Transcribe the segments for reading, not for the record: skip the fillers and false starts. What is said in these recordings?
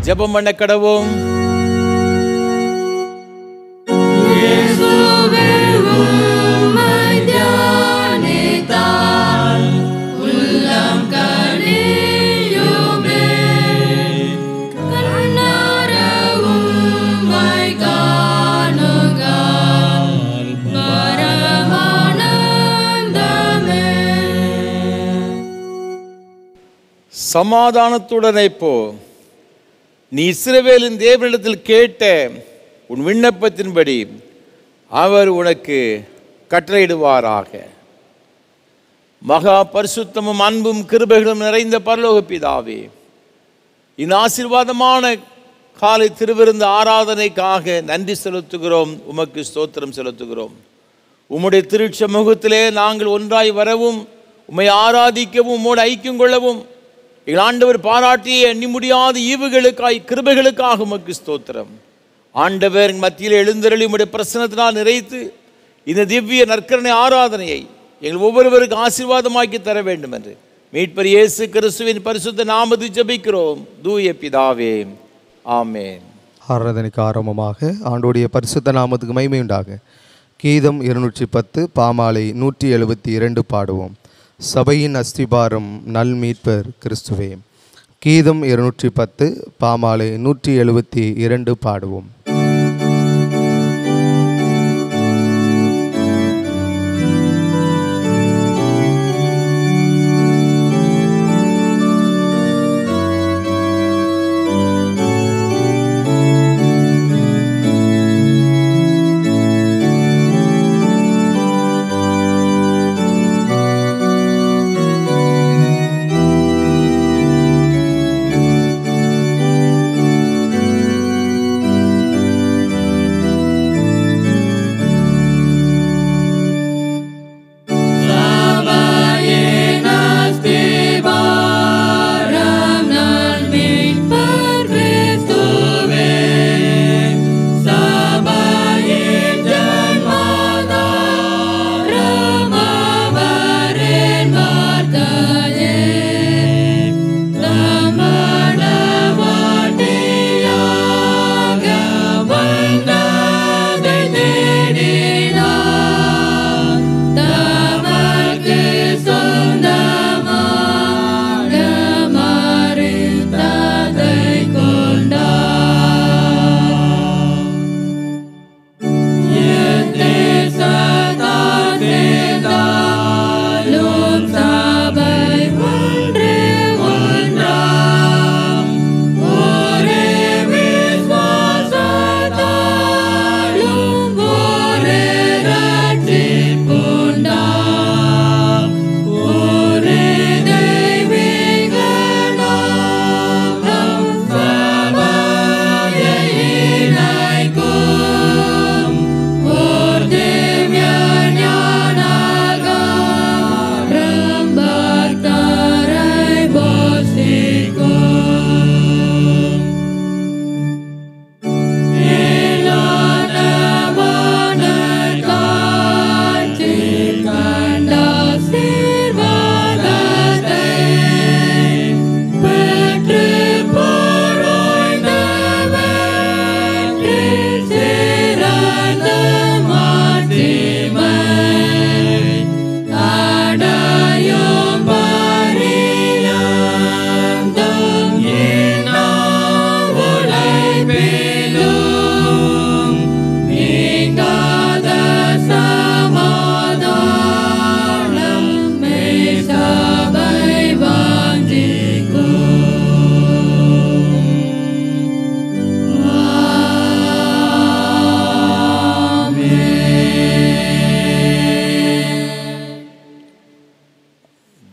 ஜெபம் பண்ண கடவோம். சமாதானத்துடனே போ, நீ இஸ்ரவேலின் தேவனிடத்தில் கேட்ட உன் விண்ணப்பத்தின்படி அவர் உனக்கு கட்டளையிடுவாராக. மகா பரிசுத்தமும் அன்பும் கிருபைகளும் நிறைந்த பரலோக பிதாவே, இந்த ஆசீர்வாதமான காலை திருவிருந்து ஆராதனைக்காக நன்றி செலுத்துகிறோம். உமக்கு ஸ்தோத்திரம் செலுத்துகிறோம். உம்முடைய திருச்சமூகத்திலே நாங்கள் ஒன்றாய் வரவும், உம்மை ஆராதிக்கவும், உம்மோடு ஐக்கியம் கொள்ளவும் எங்கள் ஆண்டவர் பாராட்டிய எண்ணி முடியாத ஈவுகளுக்காய் கிருபைகளுக்காக உமக்கு ஸ்தோத்திரம். ஆண்டவர் மத்தியில் எழுந்தருளி உம்முடைய பிரசன்னத்தினால் நிறைத்து இந்த திவ்ய நற்கருணை ஆராதனையை எங்கள் ஒவ்வொருவருக்கு ஆசீர்வாதமாக்கி தர வேண்டும் என்று மீட்பர் இயேசு கிறிஸ்துவின் பரிசுத்த நாமத்தில் ஜெபிக்கிறோம் தூய பிதாவே, ஆமென். ஆராதனைக்கு ஆரம்பமாக ஆண்டோடைய பரிசுத்த நாமத்துக்கு மகிமை உண்டாக. கீதம் 210 பாமாலை 172 பாடுவோம். சபையின் அஸ்திபாரம் நல் மீட்பர் கிறிஸ்துவே. கீதம் 210 பாமாலை 172 பாடுவோம்.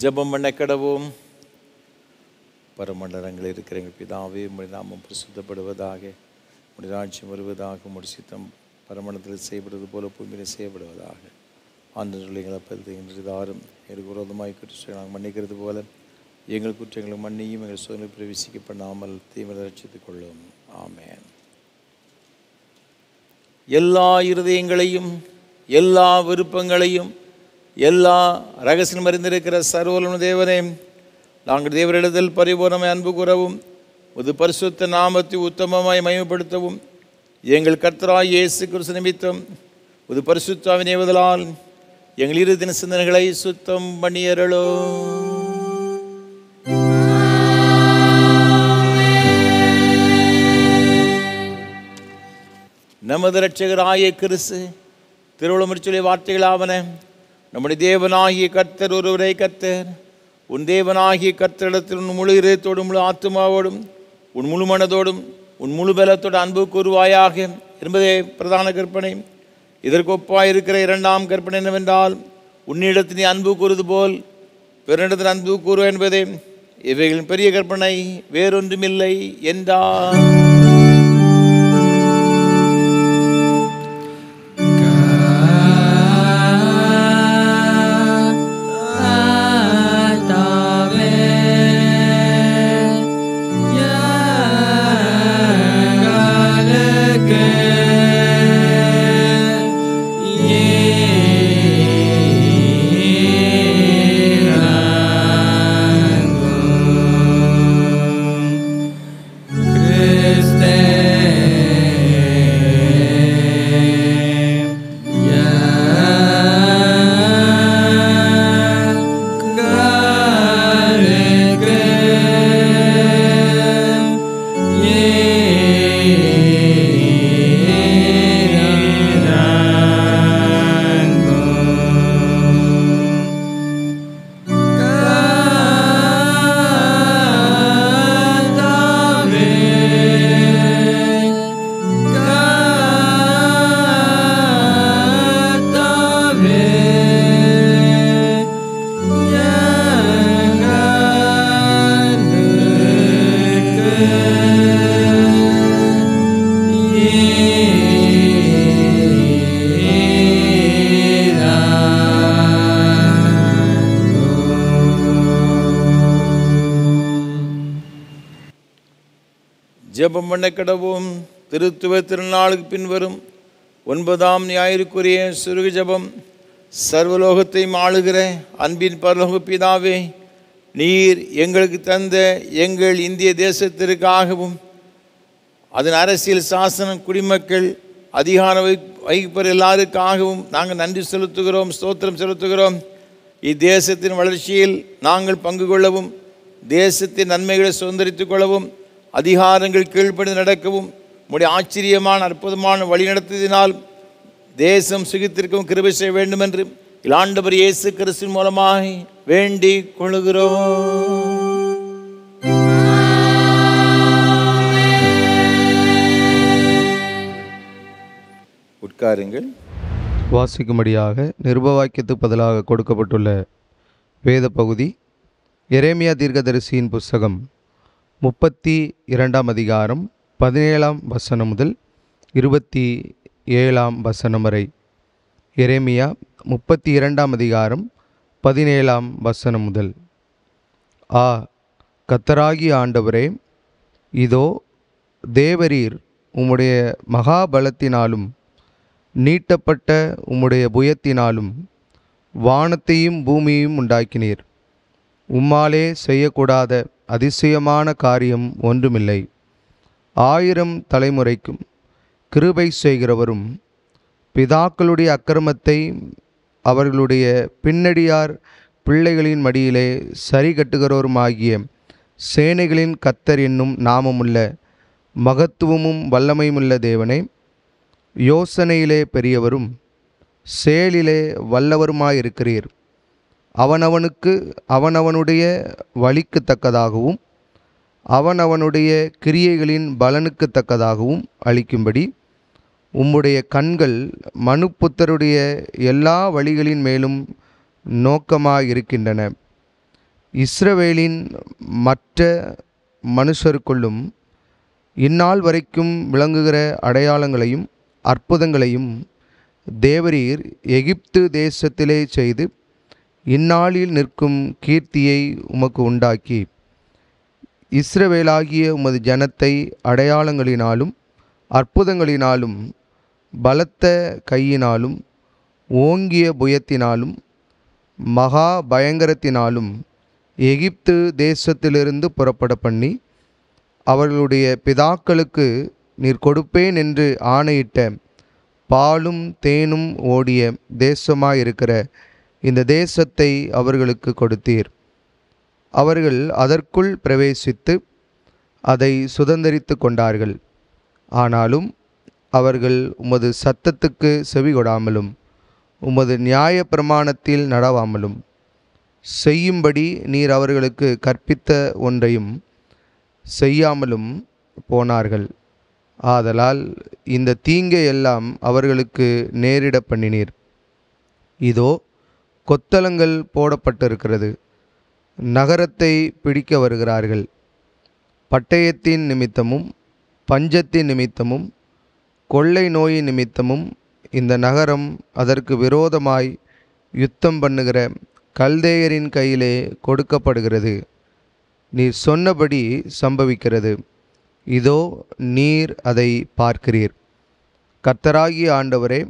ஜெபம் பண்ண கடவோம். பரமண்டலங்களில் இருக்கிற எங்கள் பிதாவே, உம்முடைய நாமம் பிரசுத்தப்படுவதாக, உம்முடைய ராஜ்யம் வருவதாக, உம்முடைய சித்தம் பரமண்டலத்தில் செய்யப்படுவது போல பூமியில் செய்யப்படுவதாக. ஆண்டவர்களே, எங்களை பரிதாரும் எங்களுக்கு விரோதமாய் குற்றங்களை நாங்கள் மன்னிக்கிறது போல எங்கள் குற்றங்களை மன்னியும், எங்கள் சோதனை பிரவேசிக்கப்படாமல் தீவிர ரட்சித்துக் கொள்ளும். ஆமென். எல்லா இருதயங்களையும், எல்லா விருப்பங்களையும், எல்லா ரகசியம் அறிந்திருக்கிற சர்வவல்லமை தேவனே, நாங்கள் தேவரிடத்தில் பரிபூர்ணமாய் அன்பு கூறவும் உமது பரிசுத்த நாமத்தை உத்தமமாய் மகிமைப்படுத்தவும் எங்கள் கர்த்தராகிய இயேசு கிறிஸ்து நிமித்தம் உமது பரிசுத்தாவின் ஏவுதலால் எங்கள் இருதின சிந்தனைகளை சுத்தம் பண்ணியருளோ. நமது இரட்சகராகிய கிறிஸ்து திருவுளமுறை வார்த்தைகளாவன. நம்முடைய தேவனாகிய கர்த்தர் ஒருவரை கர்த்தர். உன் தேவனாகிய கர்த்தரிடத்தில் உன் முழு இதயத்தோடும் முழு ஆத்துமாவோடும் உன் முழு மனதோடும் உன் முழு பலத்தோடு அன்பு கூறுவாயாக என்பதே பிரதான கற்பனை. இதற்கு ஒப்பாயிருக்கிற இரண்டாம் கற்பனை என்னவென்றால், உன்னிடத்தில் நீ அன்பு கூறுவது போல் பிறனிடத்தில் அன்பு கூறுவ என்பதே. இவைகளின் பெரிய கற்பனை வேறொன்றுமில்லை என்றார். ஜெபம் பண்ண கடவும். திருத்துவ திருநாளுக்கு பின்வரும் 9ஆம் ஞாயிறுக்குரிய சுருக ஜெபம். சர்வலோகத்தையும் ஆளுகிற அன்பின் பரலோக பிதாவே, நீர் எங்களுக்கு தந்த எங்கள் இந்திய தேசத்திற்காகவும் அதன் அரசியல் சாசனம் குடிமக்கள் அதிகார வகிப்பர் எல்லாருக்காகவும் நாங்கள் நன்றி செலுத்துகிறோம், ஸ்தோத்திரம் செலுத்துகிறோம். இத்தேசத்தின் வளர்ச்சியில் நாங்கள் பங்கு கொள்ளவும், தேசத்தின் நன்மைகளை சுதந்திரித்துக் கொள்ளவும், அதிகாரங்கள் கீழ்ப்படிந்து நடக்கவும் உம்முடைய ஆச்சரியமான அற்புதமான வழிநடத்தினால் தேசம் சுகித்திற்கும் கிருபை செய்ய வேண்டும் என்று ஆண்டவர் இயேசு கிறிஸ்துவின் மூலமாக வேண்டிக் கொள்கிறோம். உட்காருங்கள். வாசிக்கும்படியாக நிருபவாக்கியத்துக்கு பதிலாக கொடுக்கப்பட்டுள்ள வேத பகுதி எரேமியா தீர்க்கதரிசியின் புஸ்தகம் 32ஆம் அதிகாரம் 17ஆம் வசனம் முதல் 27ஆம் வசனம் வரை. எரேமியா 32ஆம் அதிகாரம் 17ஆம் வசனம் முதல். கர்த்தராகிய ஆண்டவரே, இதோ தேவரீர் உம்முடைய மகாபலத்தினாலும் நீட்டப்பட்ட உம்முடைய புயத்தினாலும் வானத்தையும் பூமியையும் உண்டாக்கினீர். உம்மாலே செய்யக்கூடாத அதிசயமான காரியம் ஒன்றுமில்லை. 1000 தலைமுறைக்கும் கிருபை செய்கிறவரும் பிதாக்களுடைய அக்கிரமத்தை அவர்களுடைய பின்னடியார் பிள்ளைகளின் மடியிலே சரி கட்டுகிறவருமாகிய சேனைகளின் கர்த்தர் என்னும் நாமமுள்ள மகத்துவமும் வல்லமையுமுள்ள தேவனே, யோசனையிலே பெரியவரும் செயலிலே வல்லவருமாயிருக்கிறீர். அவனவனுக்கு அவனவனுடைய வழிக்கு தக்கதாகவும் அவனவனுடைய கிரியைகளின் பலனுக்கு தக்கதாகவும் அளிக்கும்படி உம்முடைய கண்கள் மனுப்புத்தருடைய எல்லா வழிகளின் மேலும் நோக்கமாயிருக்கின்றன. இஸ்ரவேலின் மற்ற மனுஷருக்குள்ளும் இந்நாள் வரைக்கும் விளங்குகிற அடையாளங்களையும் அற்புதங்களையும் தேவரீர் எகிப்து தேசத்திலே செய்து இந்நாளில் நிற்கும் கீர்த்தியை உமக்கு உண்டாக்கி இஸ்ரவேலாகிய உமது ஜனத்தை அடையாளங்களினாலும் அற்புதங்களினாலும் பலத்த கையினாலும் ஓங்கிய புயத்தினாலும் மகா பயங்கரத்தினாலும் எகிப்து தேசத்திலிருந்து புறப்பட பண்ணி அவர்களுடைய பிதாக்களுக்கு நீர் கொடுப்பேன் என்று ஆணையிட்ட பாலும் தேனும் ஓடிய தேசமாயிருக்கிற இந்த தேசத்தை அவர்களுக்கு கொடுத்தீர். அவர்கள் அதற்குள் பிரவேசித்து அதை சுதந்தரித்து கொண்டார்கள். ஆனாலும் அவர்கள் உமது சத்தத்துக்கு செவிகொடாமலும் உமது நியாய பிரமாணத்தில் நடவாமலும் செய்யும்படி நீர் அவர்களுக்கு கற்பித்த ஒன்றையும் செய்யாமலும் போனார்கள். ஆதலால் இந்த தீங்கை எல்லாம் அவர்களுக்கு நேரிட பண்ணினீர். இதோ கொத்தளங்கள் போடப்பட்டிருக்கிறது, நகரத்தை பிடிக்க வருகிறார்கள். பட்டயத்தின் நிமித்தமும் பஞ்சத்தின் நிமித்தமும் கொள்ளை நோயின் நிமித்தமும் இந்த நகரம் அதற்கு விரோதமாய் யுத்தம் பண்ணுகிற கல்தேயரின் கையிலே கொடுக்கப்படுகிறது. நீர் சொன்னபடி சம்பவிக்கிறது. இதோ நீர் அதை பார்க்கிறீர். கர்த்தராகிய ஆண்டவரே,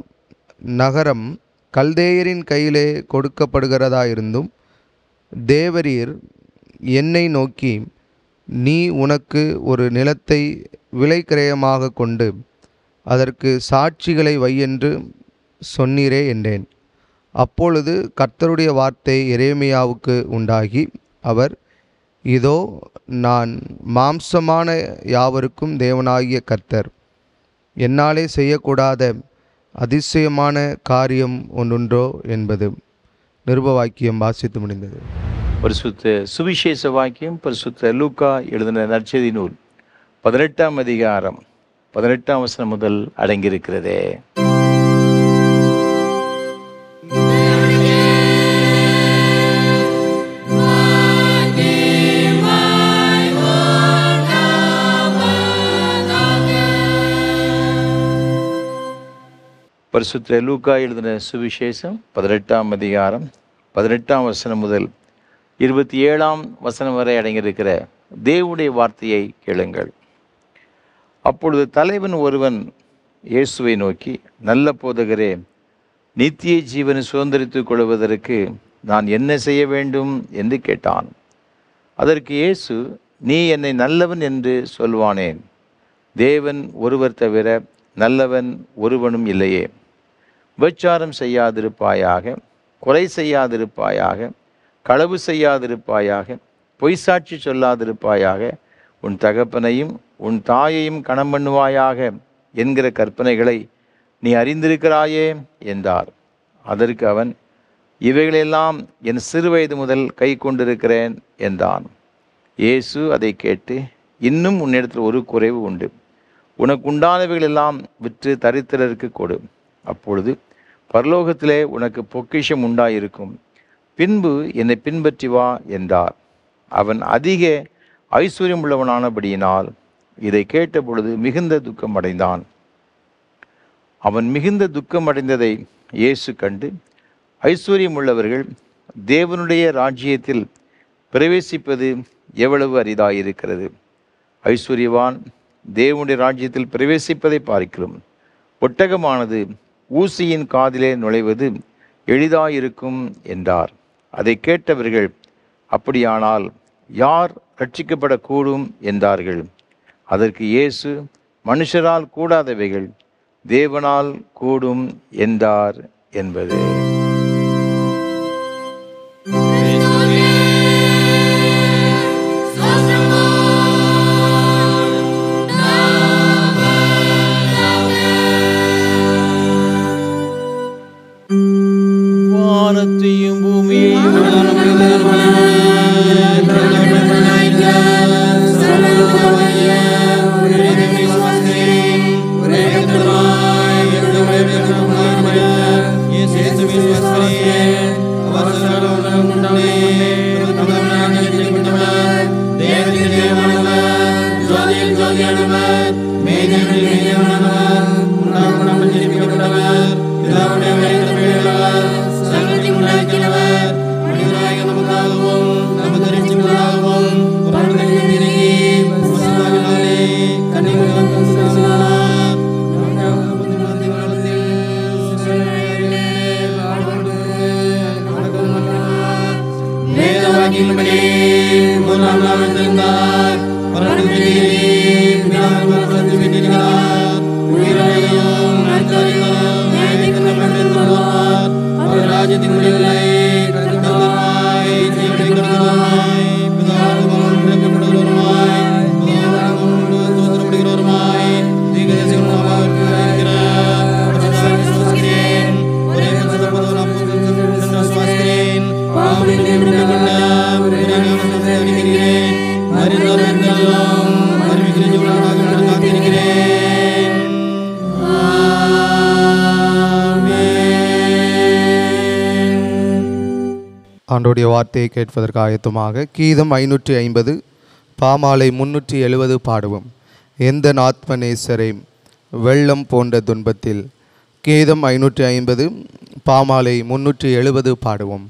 நகரம் கல்தேயரின் கையிலே கொடுக்கப்படுகிறதாயிருந்தும் தேவரீர் என்னை நோக்கி, நீ உனக்கு ஒரு நிலத்தை விலைக்கிரயமாக கொண்டு அதற்கு சாட்சிகளை வையென்று சொன்னீரே என்றேன். அப்பொழுது கர்த்தருடைய வார்த்தை எரேமியாவுக்கு உண்டாகி, அவர், இதோ நான் மாம்சமான யாவருக்கும் தேவனாகிய கர்த்தர். என்னாலே செய்யக்கூடாத அதிசயமான காரியம் ஒன்றுண்டோ என்பது. நிருபவாக்கியம் வாசித்து முடிந்தது. பரிசுத்த சுவிசேஷ வாக்கியம் பரிசுத்த லூக்கா எழுதின நற்செய்தி நூல் 18ஆம் அதிகாரம் 18ஆம் வசனம் முதல் அடங்கியிருக்கிறதே. பரிசுத்த லூக்கா எழுதின சுவிசேஷம் 18ஆம் அதிகாரம் 18ஆம் வசனம் முதல் 27ஆம் வசனம் வரை அடங்கியிருக்கிற தேவனுடைய வார்த்தையை கேளுங்கள். அப்பொழுது தலைவன் ஒருவன் இயேசுவை நோக்கி, நல்ல போதகரே, நித்திய ஜீவனை சுதந்திரித்துக் கொள்வதற்கு நான் என்ன செய்ய வேண்டும் என்று கேட்டான். அதற்கு இயேசு, நீ என்னை நல்லவன் என்று சொல்வானேன்? தேவன் ஒருவர் தவிர நல்லவன் ஒருவனும் இல்லையே. விபச்சாரம் செய்யாதிருப்பாயாக, கொலை செய்யாதிருப்பாயாக, களவு செய்யாதிருப்பாயாக, பொய் சாட்சி சொல்லாதிருப்பாயாக, உன் தகப்பனையும் உன் தாயையும் கனம் பண்ணுவாயாக என்கிற கற்பனைகளை நீ அறிந்திருக்கிறாயே என்றார். அதற்கு அவன், இவைகளெல்லாம் என் சிறுவயது முதல் கை கொண்டிருக்கிறேன் என்றான். இயேசு அதை கேட்டு, இன்னும் உன்னிடத்தில் ஒரு குறைவு உண்டு. உனக்கு உண்டானவைகளெல்லாம் விற்று தரித்திரருக்கு கொடு. அப்பொழுது பரலோகத்திலே உனக்கு பொக்கிஷம் உண்டாயிருக்கும். பின்பு என்னை பின்பற்றி வா என்றார். அவன் அதிக ஐஸ்வர்யம் உள்ளவனானபடியினால் இதை கேட்டபொழுது மிகுந்த துக்கம் அடைந்தான். அவன் மிகுந்த துக்கம் அடைந்ததை இயேசு கண்டு, ஐஸ்வர்யம் உள்ளவர்கள் தேவனுடைய ராஜ்யத்தில் பிரவேசிப்பது எவ்வளவு அரிதாயிருக்கிறது. ஐஸ்வர்யவான் தேவனுடைய ராஜ்யத்தில் பிரவேசிப்பதை பார்க்கிறோம். ஒட்டகமானது ஊசியின் காதிலே நுழைவது எளிதாயிருக்கும் என்றார். அதை கேட்டவர்கள், அப்படியானால் யார் ரட்சிக்கப்படக்கூடும் என்றார்கள். அதற்கு இயேசு, மனுஷரால் கூடாதவைகள் தேவனால் கூடும் என்றார் என்பது. வானத்தையும் பூமியையும் ஒரே ஆண்டோடைய வார்த்தையை கேட்பதற்கு ஆயத்தமாக கீதம் 550 பாமாலை 370 பாடுவோம். எந்த ஆத்மநேசரே வெள்ளம் போன்ற துன்பத்தில். கீதம் 550 பாமாலை 370 பாடுவோம்.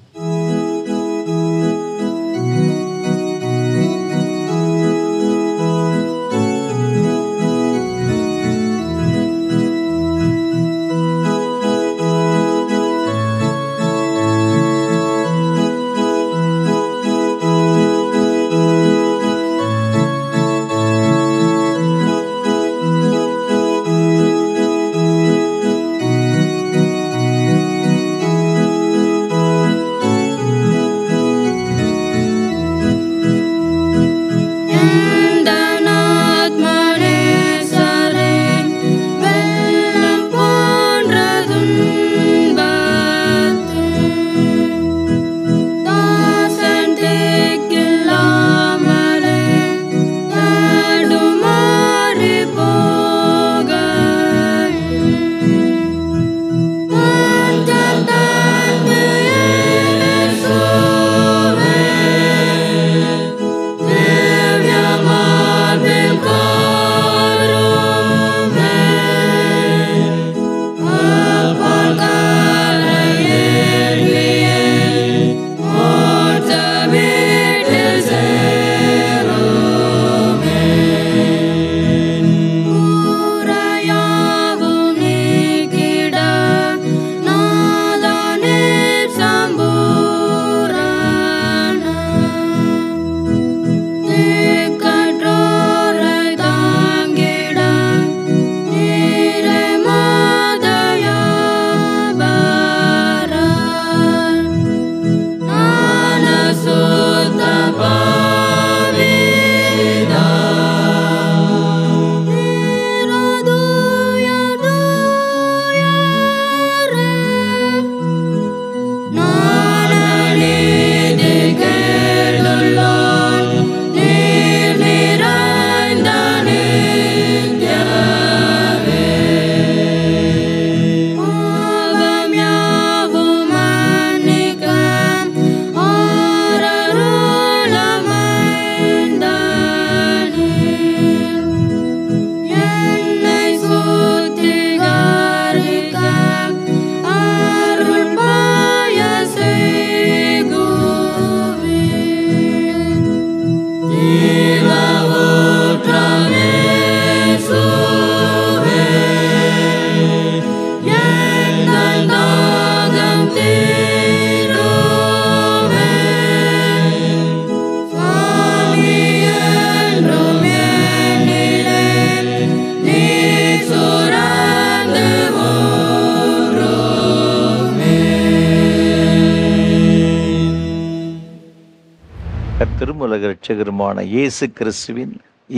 திருமுலக இரட்சகருமான இயேசு கிறிஸ்துவின்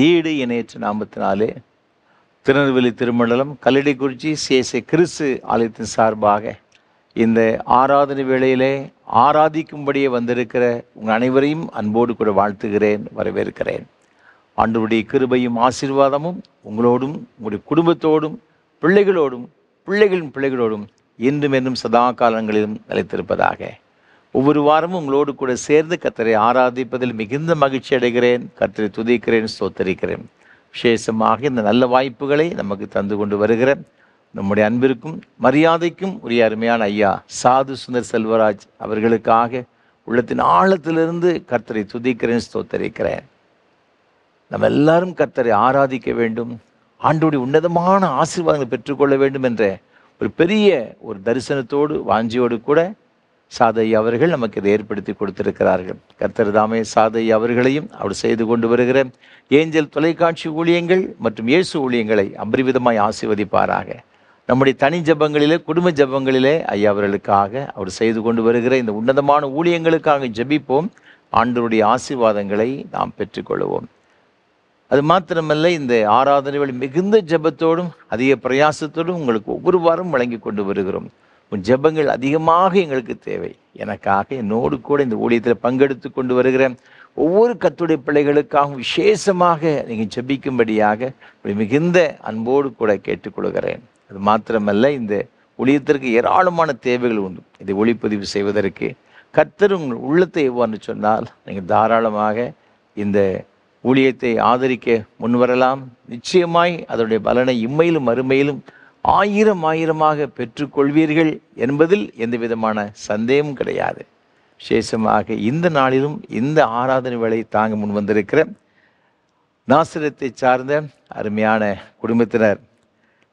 ஈடு இணையற்ற நாமத்தினாலே திருநெல்வேலி திருமண்டலம் கல்லடைக்குறிச்சி சேசை கிறிஸ்து ஆலயத்தின் சார்பாக இந்த ஆராதனை வேளையிலே ஆராதிக்கும்படியே வந்திருக்கிற உங்கள் அனைவரையும் அன்போடு கூட வாழ்த்துகிறேன், வரவேற்கிறேன். ஆண்டவருடைய கிருபையும் ஆசீர்வாதமும் உங்களோடும் உங்களுடைய குடும்பத்தோடும் பிள்ளைகளோடும் பிள்ளைகளின் பிள்ளைகளோடும் இன்றும் என்றும் சதா காலங்களிலும் நிலைத்திருப்பதாக. ஒவ்வொரு வாரமும் உங்களோடு கூட சேர்ந்து கர்த்தரை ஆராதிப்பதில் மிகுந்த மகிழ்ச்சி அடைகிறேன். கர்த்தரை துதிக்கிறேன், ஸ்தோத்தரிக்கிறேன். விசேஷமாக இந்த நல்ல வாய்ப்புகளை நமக்கு தந்து கொண்டு வருகிற நம்முடைய அன்பிற்கும் மரியாதைக்கும் உரிய அருமையான ஐயா சாது சுந்தர் செல்வராஜ் அவர்களுக்காக உள்ளத்தின் ஆழத்திலிருந்து கர்த்தரை துதிக்கிறேன், ஸ்தோத்தரிக்கிறேன். நம்ம எல்லாரும் கர்த்தரை ஆராதிக்க வேண்டும், ஆண்டவருடைய உன்னதமான ஆசீர்வாதங்களை பெற்றுக்கொள்ள வேண்டும் என்ற ஒரு பெரிய ஒரு தரிசனத்தோடு வாஞ்சியோடு கூட சாதையா அவர்கள் நமக்கு இதை ஏற்படுத்தி கொடுத்திருக்கிறார்கள். கர்த்தர் தாமே சாதையா அவர்களையும் அவர் செய்து கொண்டு வருகிற ஏஞ்சல் தொலைக்காட்சி ஊழியங்கள் மற்றும் இயேசு ஊழியங்களை அபரிவிதமாய் ஆசீர்வதிப்பாராக. நம்முடைய தனி ஜபங்களிலே குடும்ப ஜபங்களிலே ஐயா அவர்களுக்காக அவர் செய்து கொண்டு வருகிற இந்த உன்னதமான ஊழியங்களுக்காக ஜெபிப்போம். ஆண்டவருடைய ஆசீர்வாதங்களை நாம் பெற்றுக்கொள்வோம். அது மாத்திரமல்ல, இந்த ஆராதனைகள் மிகுந்த ஜெபத்தோடும் அதிக பிரயாசத்தோடும் உங்களுக்கு ஒவ்வொரு வாரம் வழங்கி கொண்டு வருகிறோம். உன் ஜெபங்கள் அதிகமாக எங்களுக்கு தேவை. எனக்காக என்னோடு கூட இந்த ஊழியத்தில் பங்கெடுத்து கொண்டு வருகிற ஒவ்வொரு கர்த்தருடைய பிள்ளைகளுக்காகவும் விசேஷமாக நீங்கள் ஜெபிக்கும்படியாக மிகுந்த அன்போடு கூட கேட்டுக்கொள்கிறேன். அது மாத்திரமல்ல, இந்த ஊழியத்திற்கு ஏராளமான தேவைகள் உண்டு. இதை ஒளிப்பதிவு செய்வதற்கு கர்த்தர் உங்கள் உள்ளத்தை எவ்வாறு சொன்னால் நீங்கள் தாராளமாக இந்த ஊழியத்தை ஆதரிக்க முன்வரலாம். நிச்சயமாய் அதனுடைய பலனை இம்மையிலும் மறுமையிலும் ஆயிரமாக பெற்றுக்கொள்வீர்கள் என்பதில் எந்த விதமான சந்தேகமும் கிடையாது. விசேஷமாக இந்த நாளிலும் இந்த ஆராதனை வேளை தாங்க முன் வந்திருக்கிற நாசரத்தை சார்ந்த அருமையான குடும்பத்தினர்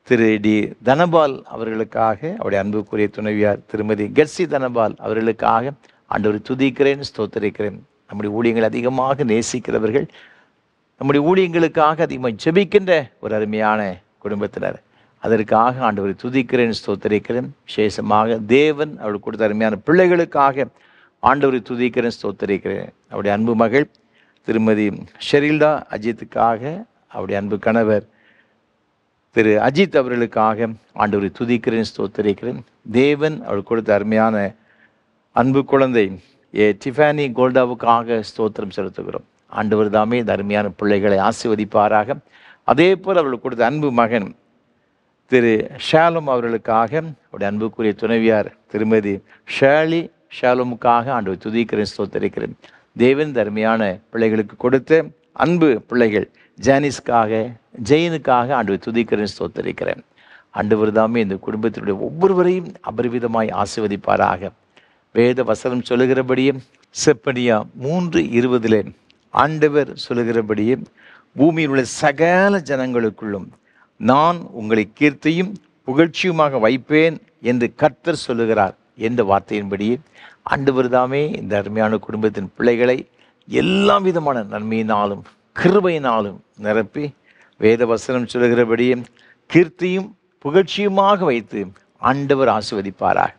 திரு டி தனபால் அவர்களுக்காக, அவருடைய அன்புக்குரிய துணைவியார் திருமதி கெர்சி தனபால் அவர்களுக்காக ஆண்டவரை துதிக்கிறேன், ஸ்தோத்தரிக்கிறேன். நம்முடைய ஊழியங்களை அதிகமாக நேசிக்கிறவர்கள், நம்முடைய ஊழியங்களுக்காக அதிகமாக ஜெபிக்கின்ற ஒரு அருமையான குடும்பத்தினர். அதற்காக ஆண்டவரை துதிக்கிறேன், ஸ்தோத்தரிக்கிறேன். விசேஷமாக தேவன் அவர்கள் கொடுத்த அருமையான பிள்ளைகளுக்காக ஆண்டவரை துதிக்கிறேன், ஸ்தோத்தரிக்கிறேன். அவருடைய அன்பு மகள் திருமதி ஷெரில்டா அஜித்துக்காக, அவருடைய அன்பு கணவர் திரு அஜித் அவர்களுக்காக ஆண்டவரை துதிக்கிறேன், ஸ்தோத்தரிக்கிறேன். தேவன் அவள் கொடுத்த அருமையான அன்பு குழந்தை டிஃபானி கோல்டாவுக்காக ஸ்தோத்திரம் செலுத்துகிறோம். ஆண்டவர் தாமே இந்த அருமையான பிள்ளைகளை ஆசீர்வதிப்பாராக. அதே போல் அவர்கள் கொடுத்த அன்பு மகன் திரு ஷாலும் அவர்களுக்காக, அவருடைய அன்புக்குரிய துணைவியார் திருமதி ஷாலுமுக்காக ஆண்டவரை துதிக்கிறேன், ஸ்தோத்தரிக்கிறேன். தேவன் இந்த அருமையான பிள்ளைகளுக்கு கொடுத்த அன்பு பிள்ளைகள் ஜானிஸ்க்காக, ஜெயினுக்காக ஆண்டவரை துதிக்கிறேன், ஸ்தோத்தரிக்கிறேன். ஆண்டவர் தாமே இந்த குடும்பத்தினுடைய ஒவ்வொருவரையும் அபரிவிதமாய் ஆசீர்வதிப்பாராக. வேத வசனம் சொல்லுகிறபடியே செப்பனியா 3:20 ஆண்டவர் சொல்லுகிறபடியே பூமியில் உள்ள சகல ஜனங்களுக்குள்ளும் நான் உங்களை கீர்த்தியும் புகழ்ச்சியுமாக வைப்பேன் என்று கர்த்தர் சொல்லுகிறார் என்ற வார்த்தையின்படியே ஆண்டவர் தாமே இந்த அருமையான குடும்பத்தின் பிள்ளைகளை எல்லா விதமான நன்மையினாலும் கிருபையினாலும் நிரப்பி வேத வசனம் சொல்லுகிறபடியே கீர்த்தியும் புகழ்ச்சியுமாக வைத்து ஆண்டவர் ஆசீர்வதிப்பாராக.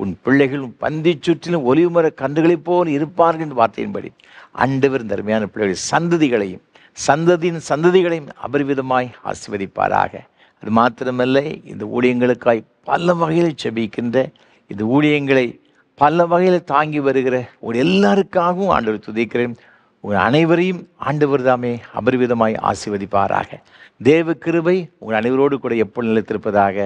உன் பிள்ளைகள் பந்தி சுற்றிலும் ஒலிவுமர கன்றுகளைப் போல் இருப்பார்கள் என்ற வார்த்தையின்படி ஆண்டவர் இந்த அருமையான பிள்ளைகளின் சந்ததிகளையும் சந்ததிகளையும் அபரிவிதமாய் ஆசீர்வதிப்பாராக. அது மாத்திரமல்ல, இந்த ஊழியங்களுக்காய் பல வகையில் செபிக்கின்ற, இந்த ஊழியங்களை பல வகையில் தாங்கி வருகிற உங்கள் எல்லாருக்காகவும் ஆண்டவர் துதிக்கிறேன். உங்கள் அனைவரையும் ஆண்டவர் தாமே அபரிவிதமாய் ஆசீர்வதிப்பாராக. தேவ கிருபை உங்கள் அனைவரோடு கூட எப்போ நிலைத்திருப்பதாக.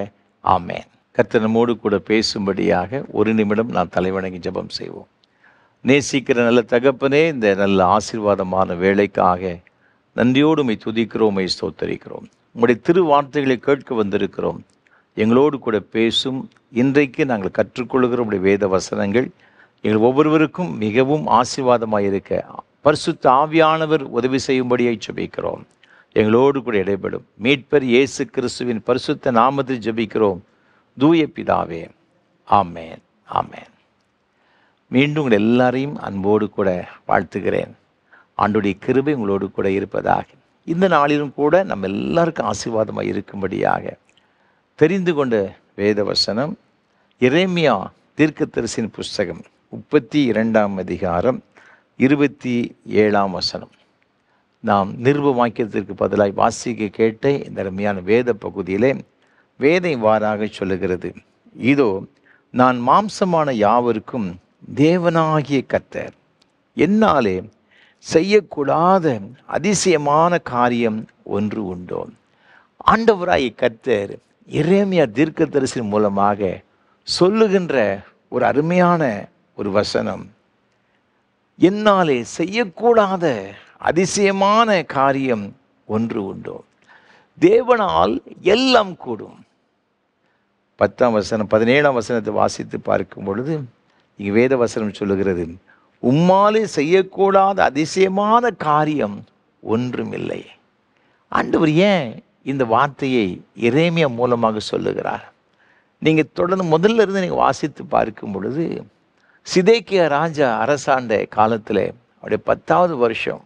ஆமென். கர்த்தர் நம்மோடு கூட பேசும்படியாக ஒரு நிமிடம் நாம் தலைவணங்கி ஜெபம் செய்வோம். நேசிக்கிற நல்ல தகப்பனே, இந்த நல்ல ஆசீர்வாதமான வேலைக்காக நன்றியோடு உம்மை துதிக்கிறோம், உம்மை ஸ்தோத்தரிக்கிறோம். உம்முடைய திரு வார்த்தைகளை கேட்க வந்திருக்கிறோம். எங்களோடு கூட பேசும். இன்றைக்கு நாங்கள் கற்றுக்கொள்கிற உம்முடைய வேத வசனங்கள் எங்கள் ஒவ்வொருவருக்கும் மிகவும் ஆசீர்வாதமாக இருக்க பரிசுத்த ஆவியானவர் உதவி செய்யும்படியை ஜெபிக்கிறோம். எங்களோடு கூட இடைபடும் மீட்பர் இயேசு கிறிஸ்துவின் பரிசுத்த நாமத்தில் ஜெபிக்கிறோம் தூய பிதாவே. ஆமேன், ஆமேன். மீண்டும் உங்கள் எல்லாரையும் அன்போடு கூட வாழ்த்துகிறேன். ஆண்டுடைய கிருபை உங்களோடு கூட இருப்பதாக. இந்த நாளிலும் கூட நம்ம எல்லாருக்கும் ஆசீர்வாதமாக இருக்கும்படியாக தெரிந்து கொண்ட வேத வசனம் எரேமியா தீர்க்கதரிசியின் புஸ்தகம் 32ஆம் அதிகாரம் 27ஆம் வசனம். நாம் நிருப வாக்கியத்திற்கு பதிலாய் வாசிக்க கேட்ட இந்த அருமையான வேத பகுதியிலே வேதை வாராக சொல்லுகிறது. இதோ நான் மாம்சமான யாவருக்கும் தேவனாகிய கர்த்தர், என்னாலே செய்யக்கூடாத அதிசயமான காரியம் ஒன்று உண்டோ. ஆண்டவராகிய கர்த்தர் எரேமியா தீர்க்கதரிசியின் மூலமாக சொல்லுகின்ற ஒரு அருமையான ஒரு வசனம், என்னாலே செய்யக்கூடாத அதிசயமான காரியம் ஒன்று உண்டோ. தேவனால் எல்லாம் கூடும். 10ஆம் வசனம் 17ஆம் வசனத்தை வாசித்து பார்க்கும் பொழுது இங்கே வேத வசனம் சொல்லுகிறது, உம்மாலே செய்யக்கூடாத அதிசயமான காரியம் ஒன்றுமில்லை. ஆண்டவர் ஏன் இந்த வார்த்தையை எரேமியா மூலமாக சொல்லுகிறார்? நீங்கள் தொடர்ந்து முதல்ல இருந்து நீங்கள் வாசித்து பார்க்கும் பொழுது சிதேக்கியா ராஜா அரசாண்ட காலத்தில் அவருடைய 10வது வருஷம்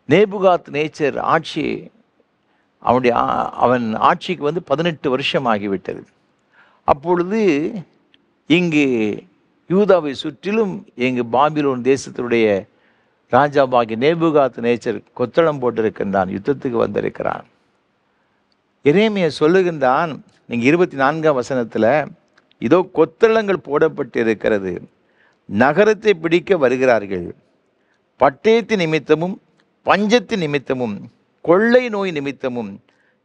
நேபுகாத் நேச்சர் ஆட்சி, அவன் ஆட்சிக்கு 18 வருஷம் ஆகிவிட்டது. அப்பொழுது இங்கு யூதாவை சுற்றிலும் இங்கு பாபிலோன் தேசத்தினுடைய ராஜாவாகிய நேபுகாத் நேச்சர் கொத்தளம் போட்டிருக்கின்றான், யுத்தத்துக்கு வந்திருக்கிறான். எரேமியா சொல்லுகின்றான், நீங்கள் 24ஆம் வசனத்தில், இதோ கொத்தளங்கள் போடப்பட்டிருக்கிறது, நகரத்தை பிடிக்க வருகிறார்கள், பட்டயத்தின் நிமித்தமும் பஞ்சத்தின் நிமித்தமும் கொள்ளை நோய் நிமித்தமும்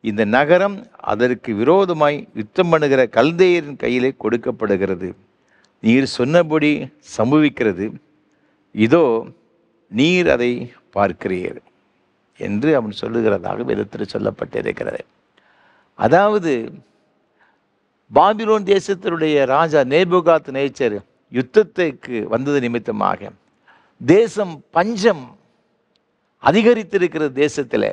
இந்த நகரம் அதற்கு விரோதமாய் யுத்தம் பண்ணுகிற கல்தேயரின் கையிலே கொடுக்கப்படுகிறது. நீர் சொன்னபடி சம்பவிக்கிறது, இதோ நீர் அதை பார்க்கிறீர் என்று அவன் சொல்லுகிறதாக வேதத்தில் சொல்லப்பட்டிருக்கிறது. அதாவது பாபிலோன் தேசத்தினுடைய ராஜா நேபுகாத் நேச்சர் யுத்தத்துக்கு வந்தது நிமித்தமாக தேசம் பஞ்சம் அதிகரித்திருக்கிற தேசத்தில்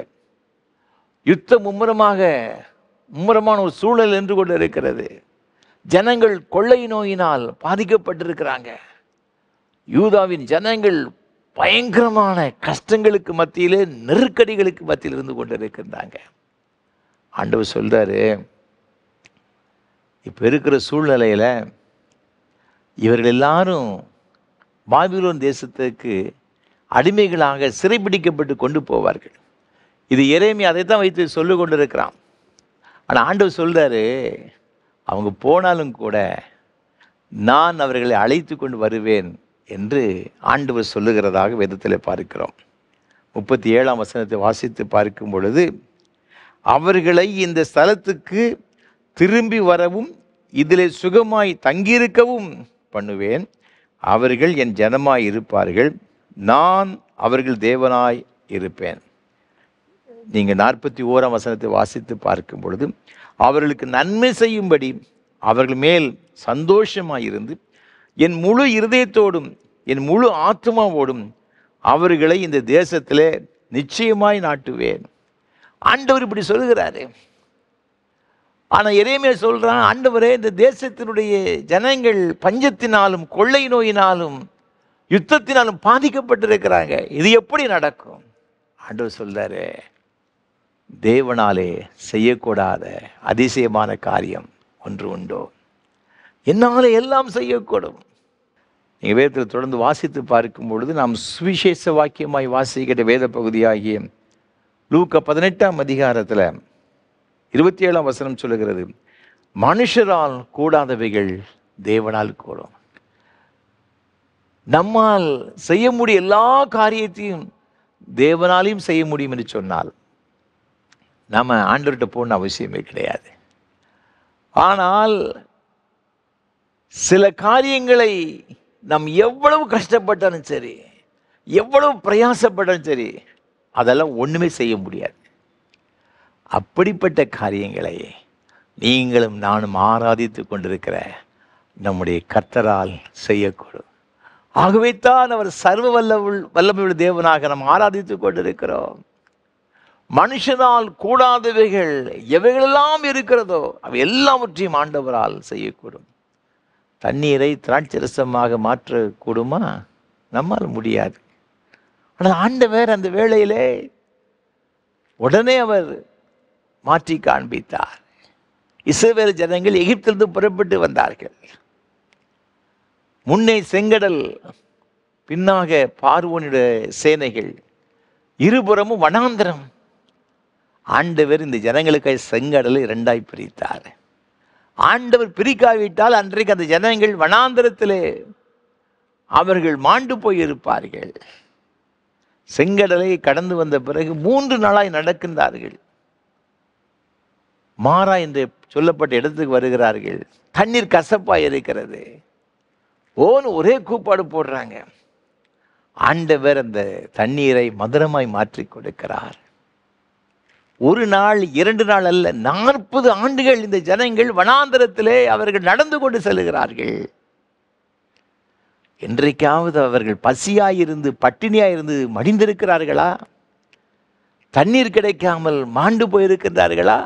யுத்தம் மும்முரமான ஒரு சூழல் என்று கொண்டு இருக்கிறது. ஜனங்கள் கொள்ளை நோயினால் பாதிக்கப்பட்டிருக்கிறாங்க. யூதாவின் ஜனங்கள் பயங்கரமான கஷ்டங்களுக்கு மத்தியிலே, நெருக்கடிகளுக்கு மத்தியில் இருந்து கொண்டு இருக்கின்றாங்க. ஆண்டவர் சொல்றாரு, இப்போ இருக்கிற சூழ்நிலையில் இவர்கள் எல்லாரும் பாபிலோன் தேசத்துக்கு அடிமைகளாக சிறைபிடிக்கப்பட்டு கொண்டு போவார்கள். இது எரேமியா அதை தான் வைத்து சொல்லி கொண்டு இருக்கிறான். ஆனால் ஆண்டவர் சொல்றாரு, அவங்க போனாலும் கூட நான் அவர்களை அழைத்து கொண்டு வருவேன் என்று ஆண்டவர் சொல்லுகிறதாக வேதத்தில் பார்க்கிறோம். 37ஆம் வசனத்தை வாசித்து பார்க்கும் பொழுது, அவர்களை இந்த ஸ்தலத்துக்கு திரும்பி வரவும் இதில் சுகமாய் தங்கியிருக்கவும் பண்ணுவேன். அவர்கள் என் ஜனமாய் இருப்பார்கள், நான் அவர்கள் தேவனாய் இருப்பேன். நீங்கள் 41ஆம் வசனத்தை வாசித்து பார்க்கும் பொழுது, அவர்களுக்கு நன்மை செய்யும்படி அவர்கள் மேல் சந்தோஷமாயிருந்து என் முழு இருதயத்தோடும் என் முழு ஆத்மாவோடும் அவர்களை இந்த தேசத்தில் நிச்சயமாய் நாட்டுவேன். ஆண்டவர் இப்படி சொல்லுகிறாரு. ஆனால் எரேமியா சொல்கிறான், ஆண்டவரே, இந்த தேசத்தினுடைய ஜனங்கள் பஞ்சத்தினாலும் கொள்ளை நோயினாலும் யுத்தத்தினாலும் பாதிக்கப்பட்டிருக்கிறாங்க, இது எப்படி நடக்கும்? ஆண்டவர் சொல்றாரு, தேவனாலே செய்யக்கூடாத அதிசயமான காரியம் ஒன்று உண்டோ? என்னால் எல்லாம் செய்யக்கூடும். நீங்கள் வேதத்தில் தொடர்ந்து வாசித்து பார்க்கும் பொழுது, நாம் சுவிசேஷ வாக்கியமாய் வாசிக்கிற வேத பகுதியாகிய லூக்கா 18ஆம் அதிகாரத்தில் 27ஆம் வசனம் சொல்லுகிறது, மனுஷரால் கூடாதவைகள் தேவனால் கூடும். நம்மால் செய்ய முடிய எல்லா காரியத்தையும் தேவனாலையும் செய்ய முடியும் என்று சொன்னால் நம்ம ஆண்டவர்கிட்ட போகணும் அவசியமே கிடையாது. ஆனால் சில காரியங்களை நாம் எவ்வளவு கஷ்டப்பட்டாலும் சரி, எவ்வளவு பிரயாசப்பட்டாலும் சரி, அதெல்லாம் ஒன்றுமே செய்ய முடியாது. அப்படிப்பட்ட காரியங்களை நீங்களும் நானும் ஆராதித்து கொண்டிருக்கிற நம்முடைய கர்த்தரால் செய்யக்கூடும். ஆகவே தான் அவர் சர்வ வல்லமையுள்ள தேவனாக நாம் ஆராதித்து கொண்டிருக்கிறோம். மனுஷனால் கூடாதவைகள் எவைகளெல்லாம் இருக்கிறதோ அவை எல்லாவற்றையும் ஆண்டவரால் செய்யக்கூடும். தண்ணீரை திராட்சரசமாக மாற்றக்கூடுமா? நம்மால் முடியாது. ஆனால் ஆண்டவர் அந்த வேளையிலே உடனே அவர் மாற்றி காண்பித்தார். இஸ்ரவேல் ஜனங்கள் எகிப்திலிருந்து புறப்பட்டு வந்தார்கள். முன்னே செங்கடல், பின்னாக பார்வோனுடைய சேனைகள், இருபுறமும் வனாந்தரம். ஆண்டவர் இந்த ஜனங்களுக்காக செங்கடலை இரண்டாய் பிரித்தார். ஆண்டவர் பிரிக்காவிட்டால் அன்றைக்கு அந்த ஜனங்கள் வனாந்தரத்திலே அவர்கள் மாண்டு போயிருப்பார்கள். செங்கடலை கடந்து வந்த பிறகு 3 நாளாய் நடக்கின்றார்கள். மாறா என்று சொல்லப்பட்ட இடத்துக்கு வருகிறார்கள். தண்ணீர் கசப்பாய் இருக்கிறது. ஒரே கூப்பாடு போடுறாங்க. ஆண்டவர் அந்த தண்ணீரை மதுரமாய் மாற்றி கொடுக்கிறார். 1 நாள் 2 நாள் அல்ல, 40 ஆண்டுகள் இந்த ஜனங்கள் வனாந்தரத்திலே அவர்கள் நடந்து கொண்டு செல்கிறார்கள். என்றைக்காவது அவர்கள் பசியாயிருந்து பட்டினியாயிருந்து மடிந்திருக்கிறார்களா? தண்ணீர் கிடைக்காமல் மாண்டு போயிருக்கிறார்களா?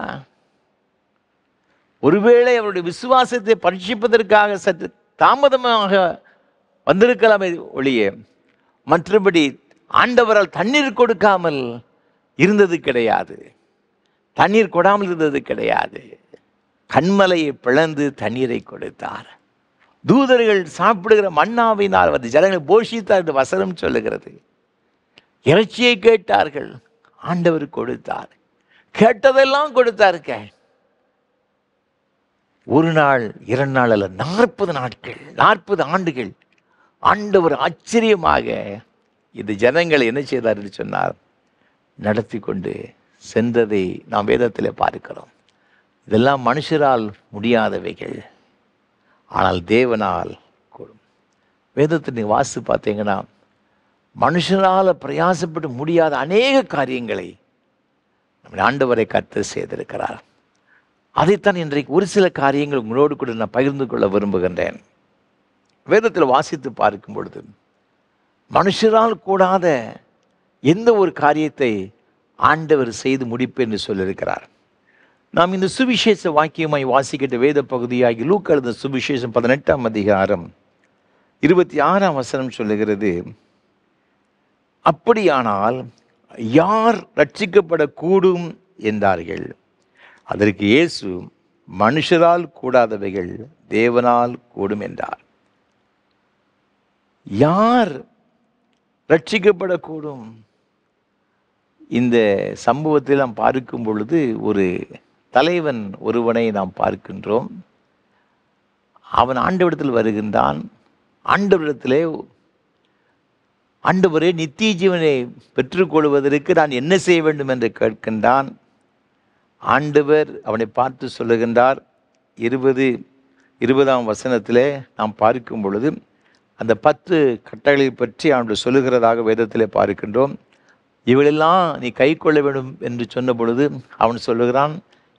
ஒருவேளை அவருடைய விசுவாசத்தை பரீட்சிப்பதற்காக சற்று தாமதமாக வந்திருக்கலாமே ஒழிய மற்றபடி ஆண்டவரால் தண்ணீர் கொடுக்காமல் இருந்தது கிடையாது. தண்ணீர் கொடாமல் இருந்தது கிடையாது. கண்மலையை பிளந்து தண்ணீரை கொடுத்தார். தூதர்கள் சாப்பிடுகிற மன்னாவினால் வந்து ஜனங்களை போஷித்தார் என்று வசனம் சொல்லுகிறது. இறைச்சியை கேட்டார்கள், ஆண்டவர் கொடுத்தார். கேட்டதெல்லாம் கொடுத்தாருக்க. 1 நாள் 2 நாள் அல்ல, 40 நாட்கள் 40 ஆண்டுகள் ஆண்டவர் ஆச்சரியமாக இந்த ஜனங்களை என்ன செய்தார் என்று சொன்னார், நடத்தி கொண்டு சென்றதை நாம் வேதத்தில் பார்க்கிறோம். இதெல்லாம் மனுஷரால் முடியாதவைகள், ஆனால் தேவனால் வேதத்தை நீங்கள் வாசித்து பார்த்தீங்கன்னா மனுஷனால் பிரயாசப்பட்டு முடியாத அநேக காரியங்களை நம்ம ஆண்டவரை கர்த்தர் செய்திருக்கிறார். அதைத்தான் இன்றைக்கு ஒரு சில காரியங்கள் உங்களோடு கூட நான் பகிர்ந்து கொள்ள விரும்புகின்றேன். வேதத்தில் வாசித்து பார்க்கும் பொழுது மனுஷரால் கூடாத எந்த ஒரு காரியத்தை ஆண்டவர் செய்து முடிப்பேன் என்று சொல்லியிருக்கிறார். நாம் இந்த சுவிசேஷ வாக்கியமாய் வாசிக்கிட்ட வேத பகுதியாகி லூக்கா எழுதின சுவிசேஷம் 18ஆம் அதிகாரம் 26ஆம் வசனம் சொல்லுகிறது, அப்படியானால் யார் ரட்சிக்கப்படக்கூடும் என்றார்கள். அதற்கு இயேசு, மனுஷரால் கூடாதவைகள் தேவனால் கூடும் என்றார். யார் ரட்சிக்கப்படக்கூடும்? இந்த சம்பவத்தில் நாம் பார்க்கும் பொழுது ஒரு தலைவன் ஒருவனை நாம் பார்க்கின்றோம். அவன் ஆண்டவரிடத்தில் வருகின்றான். ஆண்டவரிடத்திலே, ஆண்டவரே, நித்திய ஜீவனை பெற்றுக்கொள்வதற்கு நான் என்ன செய்ய வேண்டும் என்று கேட்கின்றான். ஆண்டவர் அவனை பார்த்து சொல்லுகின்றார். 20ஆம் வசனத்திலே நாம் பார்க்கும் பொழுது அந்த 10 கட்டளைகளை பற்றி அவன் சொல்லுகிறதாக வேதத்திலே பார்க்கின்றோம். இவளெல்லாம் நீ கை கொள்ள வேண்டும் என்று சொன்ன பொழுது அவன் சொல்லுகிறான்,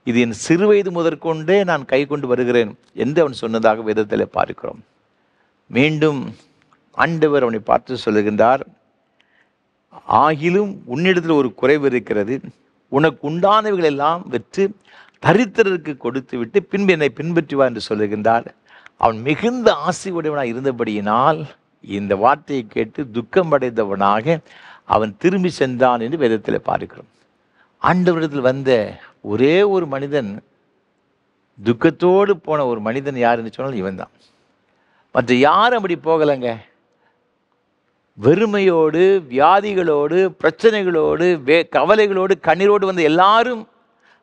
இது என் சிறு வயது முதற்கொண்டே நான் கை கொண்டு வருகிறேன் என்று அவன் சொன்னதாக வேதத்திலே பார்க்கிறோம். மீண்டும் ஆண்டவர் அவனை பார்த்து சொல்லுகின்றார், ஆகிலும் உன்னிடத்தில் ஒரு குறைவு இருக்கிறது. உனக்கு உண்டானவைகள் எல்லாம் விற்று தரித்திரருக்கு கொடுத்து விட்டு பின்பு என்னை பின்பற்றுவா என்று சொல்லுகின்றார். அவன் மிகுந்த ஆசை உடையவனாக இருந்தபடியினால் இந்த வார்த்தையை கேட்டு துக்கம் அடைந்தவனாக அவன் திரும்பி சென்றான் என்று வேதத்தில் பார்க்கிறோம். ஆண்டவரிடத்தில் வந்த ஒரே ஒரு மனிதன், துக்கத்தோடு போன ஒரு மனிதன் யாருன்னு சொன்னால் இவன் தான். மற்ற யாரும் அப்படி போகலைங்க. வெறுமையோடு, வியாதிகளோடு, பிரச்சனைகளோடு, கவலைகளோடு, கண்ணீரோடு வந்த எல்லாரும்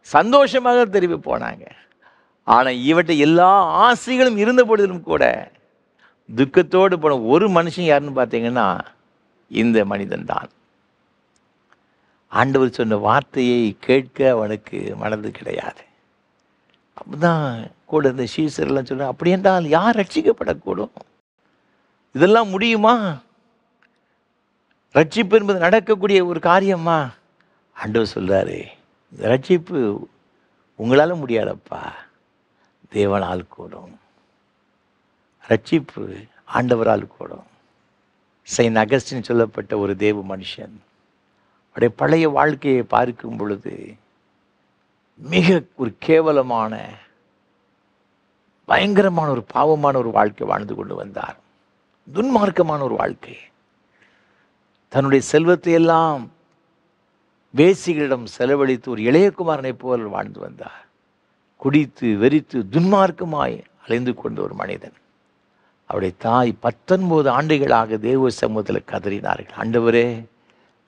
சந்தோஷமாக திரும்பி போனாங்க. ஆனால் இவற்றை எல்லா ஆசைகளும் இருந்த பொழுதிலும் கூட துக்கத்தோடு போன ஒரு மனுஷன் யாருன்னு பார்த்தீங்கன்னா இந்த மனிதன் தான். ஆண்டவர் சொன்ன வார்த்தையை கேட்க அவனுக்கு மனது கிடையாது. அப்படிதான் கூட இருந்த சீசரெல்லாம் சொல்ற, அப்படி என்றால் யார் ரட்சிக்கப்படக்கூடும்? இதெல்லாம் முடியுமா? ரட்சிப்பு என்பது நடக்கக்கூடிய ஒரு காரியமா? ஆண்டவர் சொல்றாரு, இந்த ரட்சிப்பு உங்களால் முடியாதப்பா, தேவனால் கூடும். ரட்சிப்பு ஆண்டவரால் கூடும். செயின்ட் அகஸ்டின் சொல்லப்பட்ட ஒரு தேவ மனுஷன் அவருடைய பழைய வாழ்க்கையை பார்க்கும் பொழுது மிக ஒரு கேவலமான, பயங்கரமான ஒரு பாவமான ஒரு வாழ்க்கை வாழ்ந்து கொண்டு வந்தார். துன்மார்க்கமான ஒரு வாழ்க்கை. தன்னுடைய செல்வத்தை எல்லாம் வேசிகளிடம் செலவழித்து ஒரு இளையகுமாரனை போல் வாழ்ந்து வந்தார். குடித்து வெறித்து துன்மார்க்கமாய் அலைந்து கொண்ட ஒரு மனிதன். அவருடைய தாய் 19 ஆண்டுகளாக தேவ சமூகத்தில் கதறினார்கள், ஆண்டவரே,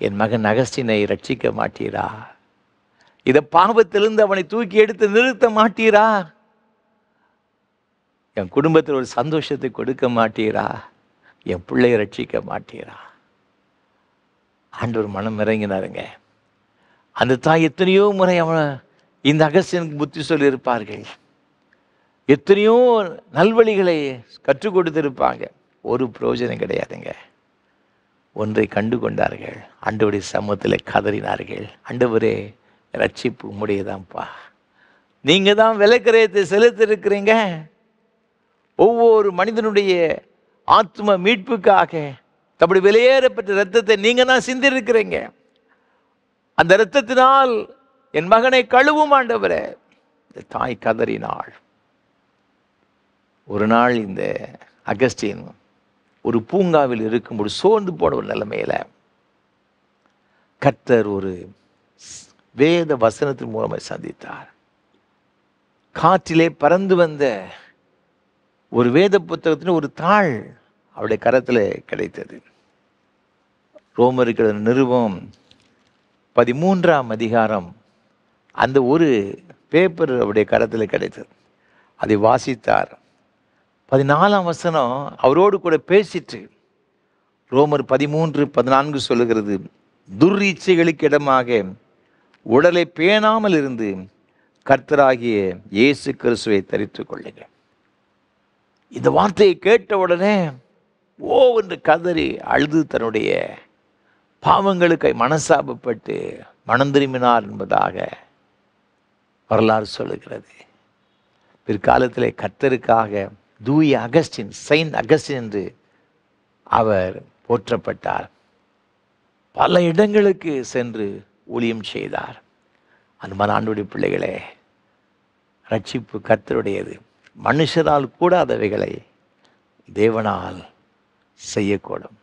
என் மகன் அகஸ்டினை ரட்சிக்க மாட்டீரா? இதை பாவத்திலிருந்து அவனை தூக்கி எடுத்து நிறுத்த மாட்டீரா? என் குடும்பத்தில் ஒரு சந்தோஷத்தை கொடுக்க மாட்டீரா? என் பிள்ளையை ரட்சிக்க மாட்டீரா? ஆண்டவர் மனம் இறங்கினாருங்க. அந்த தாய் எத்தனையோ முறை அவன் இந்த அகஸ்டினுக்கு புத்தி சொல்லியிருப்பார்கள். எத்தனையோ நல்வழிகளை கற்றுக் கொடுத்திருப்பாங்க. ஒரு பிரயோஜனம் கிடையாதுங்க. ஒன்றை கண்டு கொண்டார்கள். ஆண்டவருடைய சமூகத்தில் கதறினார்கள், ஆண்டவரே, ரட்சிப்பு உம்முடையதான்ப்பா. நீங்க தான் விலைக்கிரயத்தை செலுத்திருக்கிறீங்க. ஒவ்வொரு மனிதனுடைய ஆத்ம மீட்புக்காக தம்முடைய விலையேறப்பட்ட இரத்தத்தை நீங்க தான் சிந்திருக்கிறீங்க. அந்த இரத்தத்தினால் என் மகனை கழுவும் ஆண்டவரே. இந்த தாய் கதறினாள். ஒரு நாள் இந்த அகஸ்டின் ஒரு பூங்காவில் இருக்கும்போது சோர்ந்து போன ஒரு நிலைமையில கர்த்தர் ஒரு வேத வசனத்தின் மூலமாக சந்தித்தார். காற்றிலே பறந்து வந்த ஒரு வேத புத்தகத்தின் ஒரு தாள் அவருடைய கரத்தில் கிடைத்தது. ரோமர்கள் நிருபம் 13ஆம் அதிகாரம் அந்த ஒரு பேப்பர் அவருடைய கரத்தில் கிடைத்தது. அதை வாசித்தார். 14ஆம் வசனம் அவரோடு கூட பேசிட்டு, ரோமர் 13:14 சொல்லுகிறது, துர்ரீச்சைகளுக்கு இடமாக உடலை பேணாமல் இருந்து கர்த்தராகிய இயேசு கிறிஸ்துவை தரித்துக் கொள்ளுங்க. இந்த வார்த்தையை கேட்ட உடனே ஓ என்று கதறி அழுது தன்னுடைய பாவங்களுக்கு மனசாபப்பட்டு மனம் திரும்பினார் என்பதாக வரலாறு சொல்லுகிறது. பிற்காலத்திலே கர்த்தருக்காக தூய அகஸ்டின், செயின்ட் அகஸ்டின் என்று அவர் போற்றப்பட்டார். பல இடங்களுக்கு சென்று ஊழியம் செய்தார். அன்பான ஆண்டவருடைய பிள்ளைகளே, ரட்சிப்பு கர்த்தருடையது. மனுஷரால் கூடாதவைகளை தேவனால் செய்யக்கூடும்.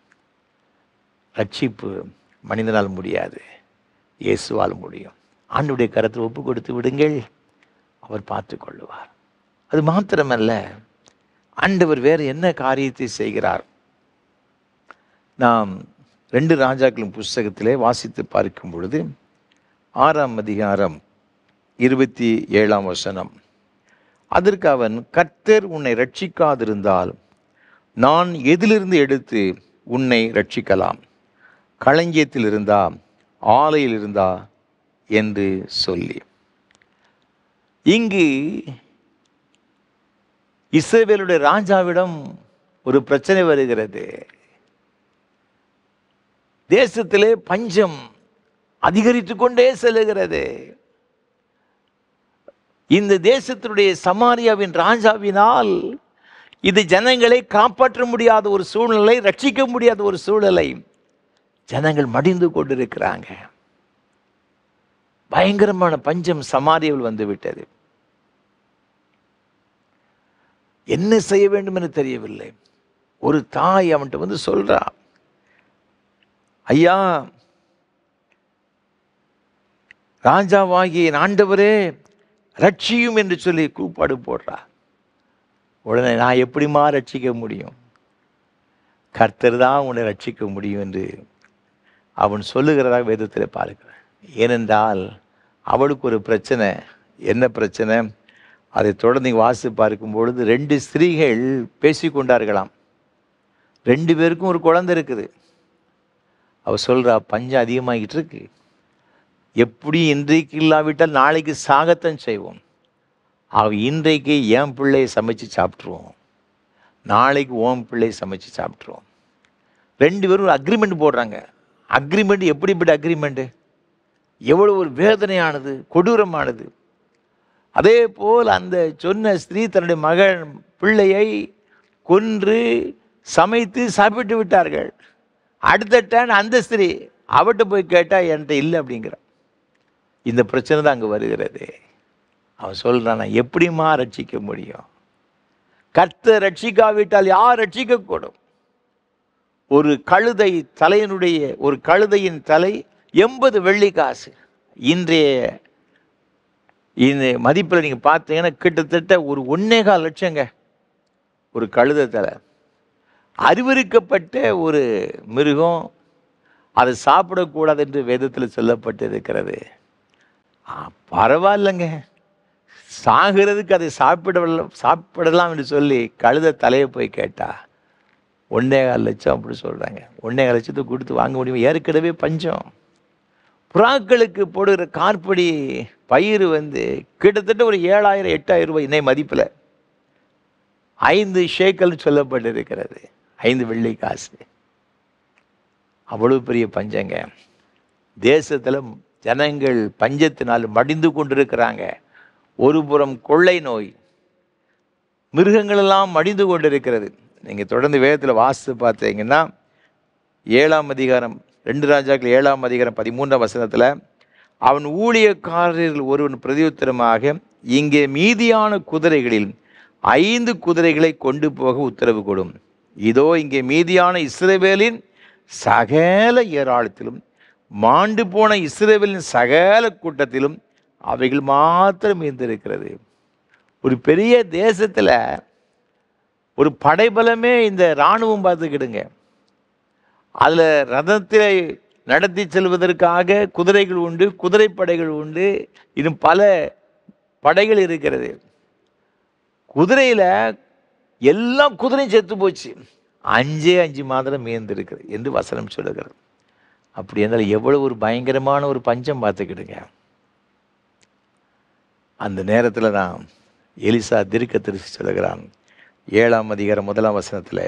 ரட்சிப்பு மனிதனால் முடியாது, இயேசுவால் முடியும். ஆண்டவருடைய கரத்தில் ஒப்பு கொடுத்து விடுங்கள், அவர் பார்த்து கொள்ளுவார். அது மாத்திரமல்ல, ஆண்டவர் வேறு என்ன காரியத்தை செய்கிறார்? நாம் 2 ராஜாக்களின் புஸ்தகத்திலே வாசித்து பார்க்கும் பொழுது 6ஆம் அதிகாரம் 27ஆம் வசனம், அதற்கு அவன், கர்த்தர் உன்னை ரட்சிக்காதிருந்தால் நான் எதிலிருந்து எடுத்து உன்னை ரட்சிக்கலாம்? களஞ்சியத்தில் இருந்தா, ஆலையில் இருந்தா என்று சொல்லி. இங்கு இஸ்ரவேலுடைய ராஜாவிடம் ஒரு பிரச்சனை வருகிறது. தேசத்திலே பஞ்சம் அதிகரித்து கொண்டே செல்லுகிறது. இந்த தேசத்தினுடைய சமாரியாவின் ராஜாவினால் இது ஜனங்களை காப்பாற்ற முடியாத ஒரு சூழ்நிலை, ரட்சிக்க முடியாத ஒரு சூழ்நிலை. ஜனங்கள் மடிந்து கொண்டிருக்கிறாங்க. பயங்கரமான பஞ்சம் சமாரியாவில் வந்து விட்டது. என்ன செய்ய வேண்டும் என்று தெரியவில்லை. ஒரு தாய் அவன்கிட்ட வந்து சொல்றா, ஐயா, ராஜாவாகிய ஆண்டவரே ரட்சியும் என்று சொல்லி கூப்பாடு போடுறா. உடனே, நான் எப்படிமா ரட்சிக்க முடியும்? கர்த்தர் தான் உன்னை ரட்சிக்க முடியும் என்று அவன் சொல்லுகிறதாக வேதத்தில் பார்க்கிறேன். ஏனென்றால் அவளுக்கு ஒரு பிரச்சனை. என்ன பிரச்சனை? அதை தொடர்ந்து வாசி பார்க்கும் பொழுது 2 ஸ்திரீகள் பேசி கொண்டார்களாம். 2 பேருக்கும் ஒரு குழந்தை இருக்குது. அவள் சொல்கிறா, பஞ்சம் அதிகமாகிட்டு இருக்கு, எப்படி இன்றைக்கு இல்லாவிட்டால் நாளைக்கு சாகத்தான் செய்வோம். இன்றைக்கு என் பிள்ளையை சமைச்சு சாப்பிட்ருவோம், நாளைக்கு ஓம் பிள்ளையை சமைச்சு சாப்பிட்ருவோம். 2 பேரும் ஒரு அக்ரிமெண்ட் போடுறாங்க. அக்ரிமெண்ட் எப்படிப்பட்ட அக்ரிமெண்ட்டு? எவ்வளோ ஒரு வேதனையானது, கொடூரமானது. அதே போல் அந்த சொன்ன ஸ்திரீ தன்னுடைய மகன் பிள்ளையை கொன்று சமைத்து சாப்பிட்டு விட்டார்கள். அடுத்த டைம் அந்த ஸ்திரீ அவட்ட போய் கேட்டால் என்கிட்ட இல்லை அப்படிங்கிறான். இந்த பிரச்சனை தான் அங்கே வருகிறது. அவன் சொல்கிறான், நான் எப்படிமா ரட்சிக்க முடியும்? கர்த்தர் ரட்சிக்காவிட்டால் யார் ரட்சிக்கக்கூடும்? ஒரு கழுதை தலையினுடைய ஒரு கழுதையின் தலை 80 வெள்ளி காசு. இன்றைய இந்த மதிப்பில் நீங்கள் பார்த்தீங்கன்னா கிட்டத்தட்ட ஒரு 1.25 லட்சங்க ஒரு கழுதை தலை. அறிவிக்கப்பட்ட ஒரு மிருகம், அதை சாப்பிடக்கூடாது என்று வேதத்தில் சொல்லப்பட்டு இருக்கிறது. பரவாயில்லைங்க, சாகிறதுக்கு அதை சாப்பிடலாம் என்று சொல்லி கழுதை தலையை போய் கேட்டா 1.25 லட்சம் அப்படி சொல்கிறாங்க. 1.25 லட்சத்தை கொடுத்து வாங்க முடியும்? ஏற்கனவே பஞ்சம். புறாக்களுக்கு போடுகிற கார்படி பயிர் வந்து கிட்டத்தட்ட ஒரு 7,000 8,000 ரூபாய் இன்னை மதிப்பில் 5 ஷேக்கல் சொல்லப்பட்டிருக்கிறது, 5 வெள்ளி காசு. அவ்வளவு பெரிய பஞ்சங்க. தேசத்தில் ஜனங்கள் பஞ்சத்தினால் மடிந்து கொண்டிருக்கிறாங்க. ஒரு புறம் கொள்ளை நோய், மிருகங்களெல்லாம் மடிந்து கொண்டிருக்கிறது. நீங்கள் தொடர்ந்து வேதத்தில் வாசித்து பார்த்தீங்கன்னா 7ஆம் அதிகாரம் 2 ராஜாக்கள் 7ஆம் அதிகாரம் 13ஆம் வசனத்தில், அவன் ஊழியக்காரர்கள் ஒருவன் பிரதியுத்தரமாக, இங்கே மீதியான குதிரைகளில் 5 குதிரைகளை கொண்டு போக உத்தரவு கொடும். இதோ இங்கே மீதியான இஸ்ரவேலின் சகல ஏராளத்திலும் மாண்டு போன இஸ்ரவேலின் சகல கூட்டத்திலும் அவைகள் மாத்திரம் இருந்திருக்கிறது. ஒரு பெரிய தேசத்தில் ஒரு படைபலமே இந்த இராணுவம் பார்த்துக்கிடுங்க. அதில் ரதத்தை நடத்தி செல்வதற்காக குதிரைகள் உண்டு, குதிரைப்படைகள் உண்டு, இன்னும் பல படைகள் இருக்கிறது. குதிரையில் எல்லா குதிரையும் செத்து போச்சு, 5 மாத்திரம் மீந்திருக்கிறது என்று வசனம் சொல்லுகிறது. அப்படி என்றால் எவ்வளோ ஒரு பயங்கரமான ஒரு பஞ்சம் பார்த்துக்கிடுங்க. அந்த நேரத்தில் தான் எலிசா தீர்க்கதரிசி சொல்லுகிறான். 7ஆம் அதிகாரம் 1ஆம் வசனத்தில்,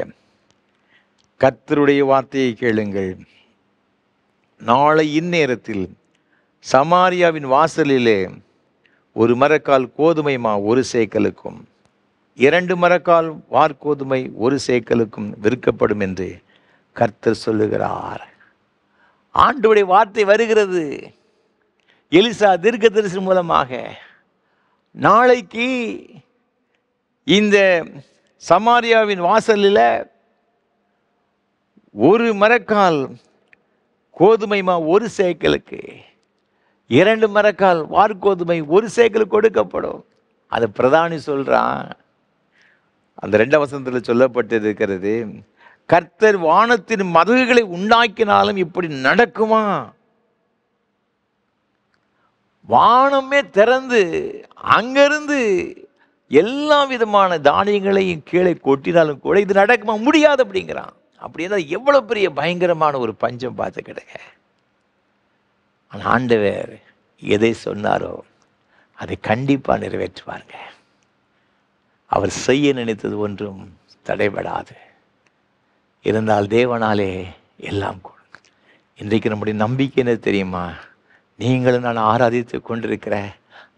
கர்த்தருடைய வார்த்தையை கேளுங்கள். நாளை இந்நேரத்தில் சமாரியாவின் வாசலிலே ஒரு மரக்கால் கோதுமை மா 1 சேக்கலுக்கும் 2 மரக்கால் வார்கோதுமை 1 சேக்கலுக்கும் விற்கப்படும் என்று கர்த்தர் சொல்லுகிறார். ஆண்டவருடைய வார்த்தை வருகிறது எலிசா தீர்க்கதரிசி மூலமாக. நாளைக்கு இந்த சமாரியாவின் வாசலில் ஒரு மரக்கால் கோதுமை மா 1 சேக்கலுக்கு 2 மரக்கால் வார்கோதுமை 1 சேக்கலுக்கு கொடுக்கப்படும். அது பிரதானி சொல்றான். அந்த 2ஆம் வசனத்தில் சொல்லப்பட்டிருக்கிறது, கர்த்தர் வானத்தின் மதகுகளை உண்டாக்கினாலும் இப்படி நடக்குமா? வானமே திறந்து அங்கிருந்து எல்லா விதமான தானியங்களையும் கீழே கொட்டினாலும் கூட இது நடக்குமா? முடியாது அப்படிங்கிறான். அப்படின்னா எவ்வளவு பெரிய பயங்கரமான ஒரு பஞ்சம் பார்த்து கிடக்க. ஆனால் ஆண்டவர் எதை சொன்னாரோ அதை கண்டிப்பாக நிறைவேற்றுவாங்க. அவர் செய்ய நினைத்தது ஒன்றும் தடைபடாது. இருந்தால் தேவனாலே எல்லாம் கூடும். இன்றைக்கு நம்முடைய நம்பிக்கை என்ன தெரியுமா? நீங்களும் நான் ஆராதித்து கொண்டிருக்கிற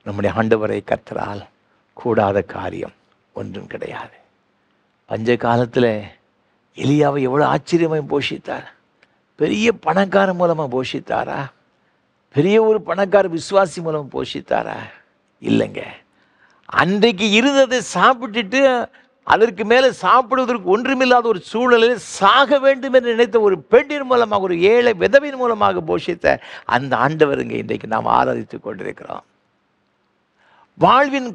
நம்முடைய ஆண்டவரை கர்த்தரால் கூடாத காரியம் ஒன்றும் கிடையாது. பஞ்ச காலத்தில் எலியாவை எவ்வளோ ஆச்சரியமாக போஷித்தார். பெரிய பணக்கார மூலமாக போஷித்தாரா? பெரிய ஒரு பணக்கார விசுவாசி மூலம் போஷித்தாரா? இல்லைங்க. அன்றைக்கு இருந்ததை சாப்பிட்டுட்டு அதற்கு மேலே சாப்பிடுவதற்கு ஒன்றுமில்லாத ஒரு சூழலில் சாக வேண்டும் என்று நினைத்த ஒரு பெண்ணின் மூலமாக, ஒரு ஏழை விதவின் மூலமாக போஷித்த அந்த ஆண்டவருங்க இன்றைக்கு நாம் ஆராதித்து கொண்டிருக்கிறோம். வாழ்வின்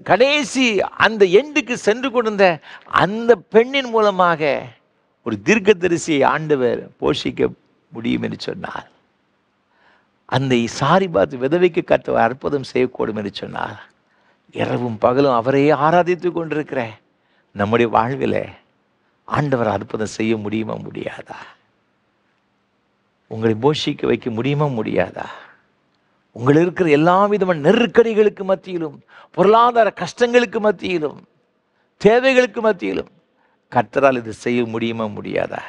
கடைசி அந்த எண்டுக்கு சென்று கொண்டிருந்த அந்த பெண்ணின் மூலமாக ஒரு தீர்க்கதரிசியை ஆண்டவர் போஷிக்க முடியும் என்று சொன்னார். அந்த சாரிபாத் விதவைக்கு கர்த்தர் அற்புதம் செய்யக்கூடும் என்று சொன்னார். இரவும் பகலும் அவரையே ஆராதித்து கொண்டிருக்கிற நம்முடைய வாழ்வில் ஆண்டவர் அற்புதம் செய்ய முடியுமா? முடியாதா? உங்களை போஷிக்க வைக்க முடியுமா? முடியாதா? உங்கள் இருக்கிற எல்லா விதமான நெருக்கடிகளுக்கு மத்தியிலும், பொருளாதார கஷ்டங்களுக்கு மத்தியிலும், தேவைகளுக்கு மத்தியிலும் கர்த்தரால் இது செய்ய முடியுமா? முடியாதா?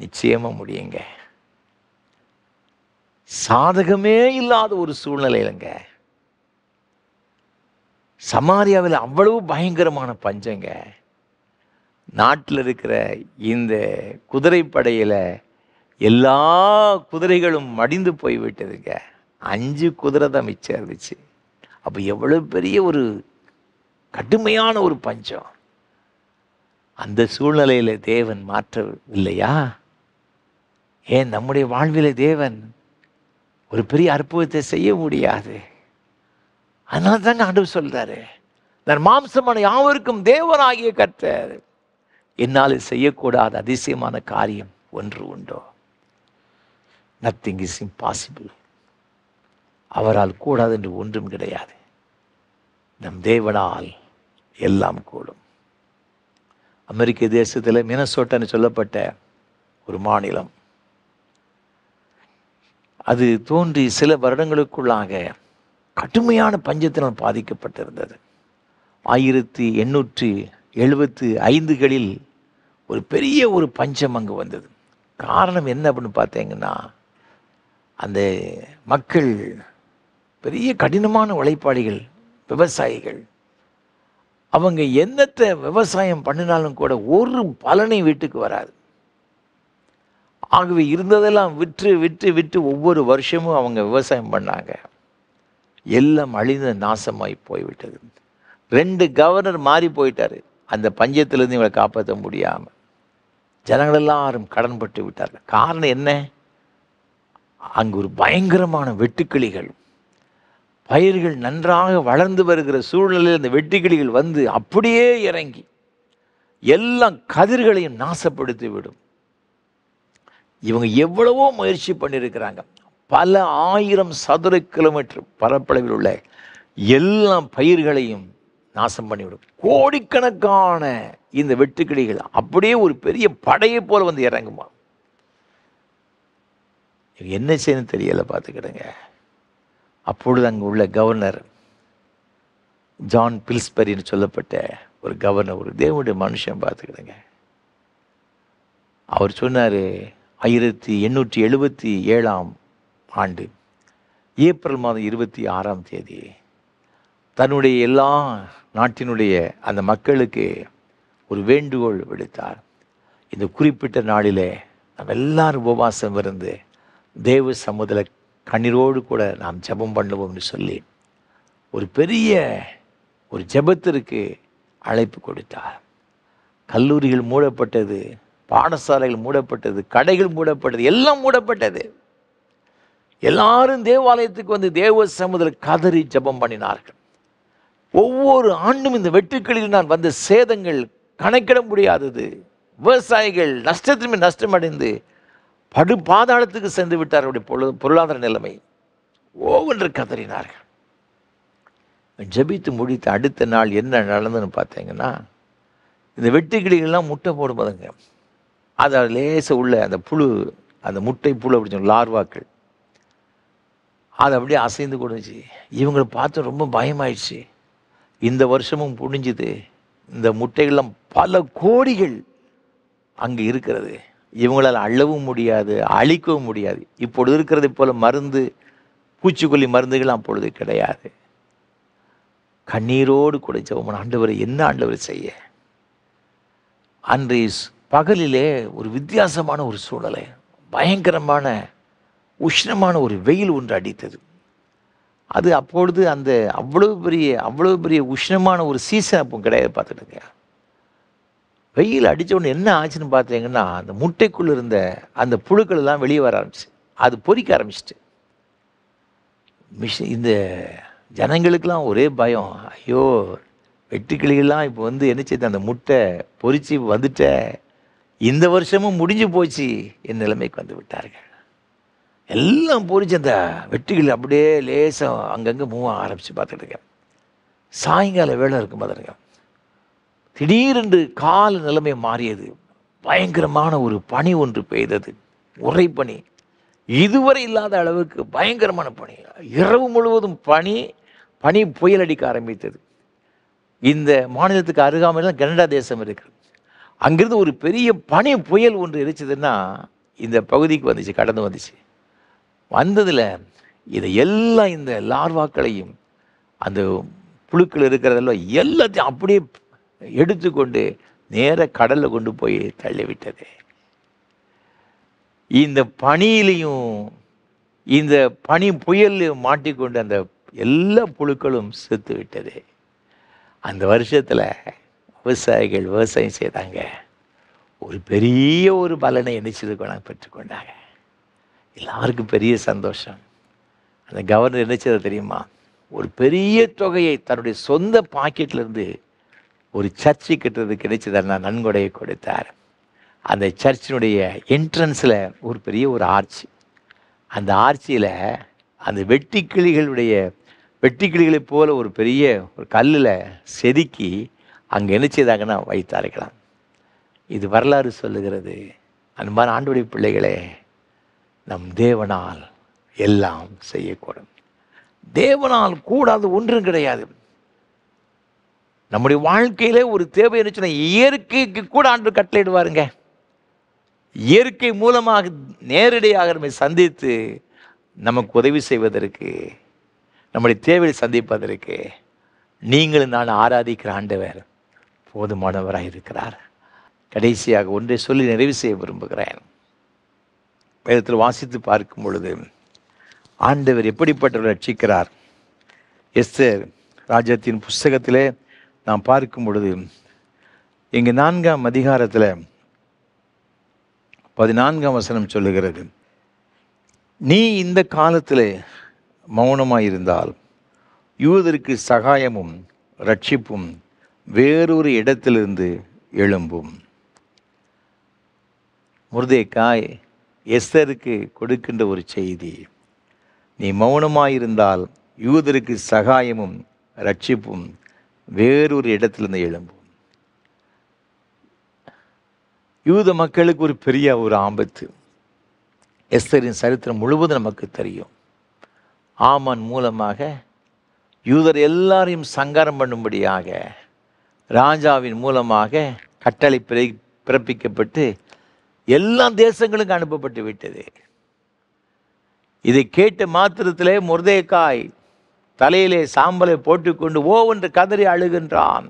நிச்சயமா முடியுங்க. சாதகமே இல்லாத ஒரு சூழ்நிலையிலங்க சமாரியாவில் அவ்வளவு பயங்கரமான பஞ்சங்க. நாட்டில் இருக்கிற இந்த குதிரைப்படையில் எல்லா குதிரைகளும் மடிந்து போய்விட்டதுங்க. 5 குதிரை தான் மிச்சம் இருந்துச்சு. அப்போ எவ்வளவு பெரிய ஒரு கடுமையான ஒரு பஞ்சம். அந்த சூழ்நிலையில் தேவன் மாற்றவில்லையா? ஏன் நம்முடைய வாழ்வில் தேவன் ஒரு பெரிய அற்புதத்தை செய்ய முடியாது? அதனால தாங்க ஆண்டவர் சொல்றாரு, நான் மாம்சமான யாவருக்கும் தேவனாகிய கர்த்தர், என்னால் செய்யக்கூடாத அதிசயமான காரியம் ஒன்று உண்டோ? Nothing is impossible. அவரால் கூடாது என்று ஒன்றும் கிடையாது. நம் தேவனால் எல்லாம் கூடும். அமெரிக்க தேசத்தில் மினசோட்டான்னு சொல்லப்பட்ட ஒரு மாநிலம், அது தோன்றி சில வருடங்களுக்குள்ளாக கடுமையான பஞ்சத்தினால் பாதிக்கப்பட்டிருந்தது. 1875களில் ஒரு பெரிய ஒரு பஞ்சம் அங்கு வந்தது. காரணம் என்ன அப்படின்னு பார்த்தீங்கன்னா, அந்த மக்கள் பெரிய கடினமான உழைப்பாளிகள், விவசாயிகள். அவங்க என்னத்தை விவசாயம் பண்ணினாலும் கூட ஒரு பலனை வீட்டுக்கு வராது. ஆகவே இருந்ததெல்லாம் விற்று விற்று விற்று ஒவ்வொரு வருஷமும் அவங்க விவசாயம் பண்ணாங்க. எல்லாம் அழிந்து நாசமாய் போய்விட்டது. 2 கவர்னர் மாறி போயிட்டாரு. அந்த பஞ்சத்திலிருந்து இவங்களை காப்பாற்ற முடியாமல் ஜனங்கள் எல்லாரும் கடன்பட்டு விட்டார்கள். காரணம் என்ன? அங்கு ஒரு பயங்கரமான வெட்டுக்கிளிகள், பயிர்கள் நன்றாக வளர்ந்து வருகிற சூழ்நிலையில் அந்த வெட்டுக்கிளிகள் வந்து அப்படியே இறங்கி எல்லா கதிர்களையும் நாசப்படுத்தி விடும். இவங்க எவ்வளவோ முயற்சி பண்ணியிருக்கிறாங்க. பல 1000 சதுர கிலோமீட்டர் பரப்பளவில் உள்ள எல்லா பயிர்களையும் நாசம் பண்ணிவிடும். கோடிக்கணக்கான இந்த வெட்டுக்கிளிகள் அப்படியே ஒரு பெரிய படையை போல வந்து இறங்குமா. என்ன செய்யணும் தெரியல, பார்த்துக்கிடுங்க. அப்பொழுது அங்கே உள்ள கவர்னர் ஜான் பில்ஸ்பரின்னு சொல்லப்பட்ட ஒரு கவர்னர், ஒரு தேவனுடைய மனுஷன் பார்த்துக்கிடுங்க. அவர் சொன்னார், 1877 ஆண்டு ஏப்ரல் மாதம் 26 தன்னுடைய எல்லா நாட்டினுடைய அந்த மக்களுக்கு ஒரு வேண்டுகோள் விடுத்தார். இந்த குறிப்பிட்ட நாளிலே நம்ம எல்லாரும் உபவாசம் இருந்து தேவ சமூகத்தில் கண்ணீரோடு கூட நாம் ஜெபம் பண்ணுவோம்னு சொல்லி ஒரு பெரிய ஒரு ஜெபத்திற்கு அழைப்பு கொடுத்தார். கல்லூரிகள் மூடப்பட்டது, பாடசாலைகள் மூடப்பட்டது, கடைகள் மூடப்பட்டது, எல்லாம் மூடப்பட்டது. எல்லாரும் தேவாலயத்துக்கு வந்து தேவ சமூகத்தில் கதறி ஜெபம் பண்ணினார்கள். ஒவ்வொரு ஆண்டும் இந்த வெட்டுக்களில் வந்த சேதங்கள் கணக்கிட முடியாதது. விவசாயிகள் நஷ்டத்திலுமே நஷ்டமடைந்து படு பாதாளத்துக்கு சென்று விட்டார்களுடைய பொருளாதார நிலைமை. ஒவ்வொன்று கதறினார்கள். ஜெபித்து முடித்த அடுத்த நாள் என்ன நடந்ததுன்னு பார்த்தீங்கன்னா, இந்த வெட்டுக்கிளிகள்லாம் முட்டை போடும்போதுங்க, அதை லேச உள்ள அந்த புழு, அந்த முட்டை புழு அப்படி சொல்லுவோம், லார்வாக்கள், அதை அப்படியே அசைந்து கொடுச்சு. இவங்களை பார்த்து ரொம்ப பயமாயிடுச்சு. இந்த வருஷமும் புடிஞ்சுது. இந்த முட்டைகள்லாம் பல கோடிகள் அங்கே இருக்கிறது. இவங்களால் அள்ளவும் முடியாது, அழிக்கவும் முடியாது. இப்பொழுது இருக்கிறதை போல மருந்து, பூச்சிக்கொல்லி மருந்துகள் அப்பொழுது கிடையாது. கண்ணீரோடு கூட ஜெபம், ஆண்டவரை என்ன ஆண்டவரை செய்ய. அன்றைய பகலிலே ஒரு வித்தியாசமான ஒரு சூழ்நிலை, பயங்கரமான உஷ்ணமான ஒரு வெயில் ஒன்று அடித்தது. அது அப்பொழுது அந்த அவ்வளவு பெரிய உஷ்ணமான ஒரு சீசன் அப்போ கிடையாது. பார்த்துட்டுங்க, வெயில் அடித்த உடனே என்ன ஆச்சுன்னு பார்த்தீங்கன்னா, அந்த முட்டைக்குள்ளே இருந்த அந்த புழுக்கள் எல்லாம் வெளியே வர ஆரம்பிச்சு, அது பொறிக்க ஆரம்பிச்சிட்டு. இந்த ஜனங்களுக்கெல்லாம் ஒரே பயம். ஐயோ, வெட்டுக்கிளிகள்லாம் இப்போ வந்து என்ன செய்து அந்த முட்டை பொறிச்சு வந்துட்ட, இந்த வருஷமும் முடிஞ்சு போச்சு என் நிலைமைக்கு வந்து விட்டார்கள். எல்லாம் பொறிச்சு அந்த வெட்டுக்கிளி அப்படியே லேசாக அங்கங்கே மூவ் ஆரம்பித்து பார்த்துட்டுருக்கேன். சாயங்கால வேலை இருக்கும் பார்த்துருங்க, திடீரென்று கால நிலைமை மாறியது. பயங்கரமான ஒரு பனி ஒன்று பெய்தது, உறைபனி. இதுவரை இல்லாத அளவுக்கு பயங்கரமான பனி. இரவு முழுவதும் பனி புயல் அடிக்க ஆரம்பித்தது. இந்த மாநிலத்துக்கு அருகாமையில் கனடா தேசம் இருக்குது. அங்கிருந்து ஒரு பெரிய பனி புயல் ஒன்று இருந்துச்சுன்னா இந்த பகுதிக்கு வந்துச்சு, கடந்து வந்துச்சு. வந்ததில் இதை எல்லாம் இந்த லார்வாக்களையும் அந்த புழுக்கள் இருக்கிறதெல்லாம் எல்லாத்தையும் அப்படியே எடுத்துக்கொண்டு நேர கடலில் கொண்டு போய் தள்ளிவிட்டது. இந்த பனியிலையும் இந்த பனி புயல்லையும் மாட்டிக்கொண்டு அந்த எல்லா புழுக்களும் செத்து விட்டது. அந்த வருஷத்தில் விவசாயிகள் விவசாயம் செய்தாங்க. ஒரு பெரிய ஒரு பலனை என்னச்சதுக்கு பெற்றுக்கொண்டாங்க. எல்லாருக்கும் பெரிய சந்தோஷம். அந்த கவர்னர் என்னச்சதை தெரியுமா, ஒரு பெரிய தொகையை தன்னுடைய சொந்த பாக்கெட்லேருந்து ஒரு சர்ச்சை கட்டுறதுக்கு கிடைச்சதுன்னா நன்கொடையை கொடுத்தார். அந்த சர்ச்சினுடைய என்ட்ரன்ஸில் ஒரு பெரிய ஒரு ஆர்ச்சி, அந்த ஆர்ச்சியில் அந்த வெட்டிக்கிளிகளைப் போல ஒரு பெரிய ஒரு கல்லில் செதுக்கி அங்கே என்ன செய்தாங்கன்னா வைத்தார்களாம். இது வரலாறு சொல்லுகிறது. அந்த மாதிரி ஆண்டவருடைய பிள்ளைகளே, நம் தேவனால் எல்லாம் செய்யக்கூடும். தேவனால் கூடாது ஒன்றும் கிடையாது. நம்முடைய வாழ்க்கையிலே ஒரு தேவை இருந்துச்சுன்னா இயற்கைக்கு கூட ஆண்டவர் கட்டளையிடுவாருங்க. இயற்கை மூலமாக நேரடியாக நம்மை சந்தித்து நமக்கு உதவி செய்வதற்கு, நம்முடைய தேவையை சந்திப்பதற்கு நீங்களும் நான் ஆராதிக்கிற ஆண்டவர் போதுமானவராக இருக்கிறார். கடைசியாக ஒன்றை சொல்லி நிறைவு செய்ய விரும்புகிறேன். வேதத்தில் வாசித்து பார்க்கும் பொழுது ஆண்டவர் எப்படிப்பட்டவர் ரட்சிக்கிறார். எஸ்தர் ராஜ்யத்தின் புஸ்தகத்திலே நாம் பார்க்கும் பொழுது இங்கு 4ஆம் அதிகாரத்தில் 14ஆம் வசனம் சொல்லுகிறது, நீ இந்த காலத்திலே மௌனமாயிருந்தால் யூதருக்கு சகாயமும் ரட்சிப்பும் வேறொரு இடத்திலிருந்து எழும்பும். முர்தேக்காய் எஸ்தருக்கு கொடுக்கின்ற ஒரு செய்தி, நீ மௌனமாயிருந்தால் யூதருக்கு சகாயமும் ரட்சிப்பும் வேறொரு இடத்திலிருந்து எழும்பும். யூத மக்களுக்கு ஒரு பெரிய ஒரு ஆபத்து. எஸ்தரின் சரித்திரம் முழுவதும் நமக்கு தெரியும். ஆமான் மூலமாக யூதர் எல்லாரையும் சங்காரம் பண்ணும்படியாக ராஜாவின் மூலமாக கட்டளை பிறப்பிக்கப்பட்டு எல்லா தேசங்களுக்கும் அனுப்பப்பட்டு விட்டது. இதை கேட்ட மாத்திரத்திலே மொர்தெகாய் தலையிலே சாம்பலை போட்டுக்கொண்டு ஓவென்று கதறி அழுகின்றான்.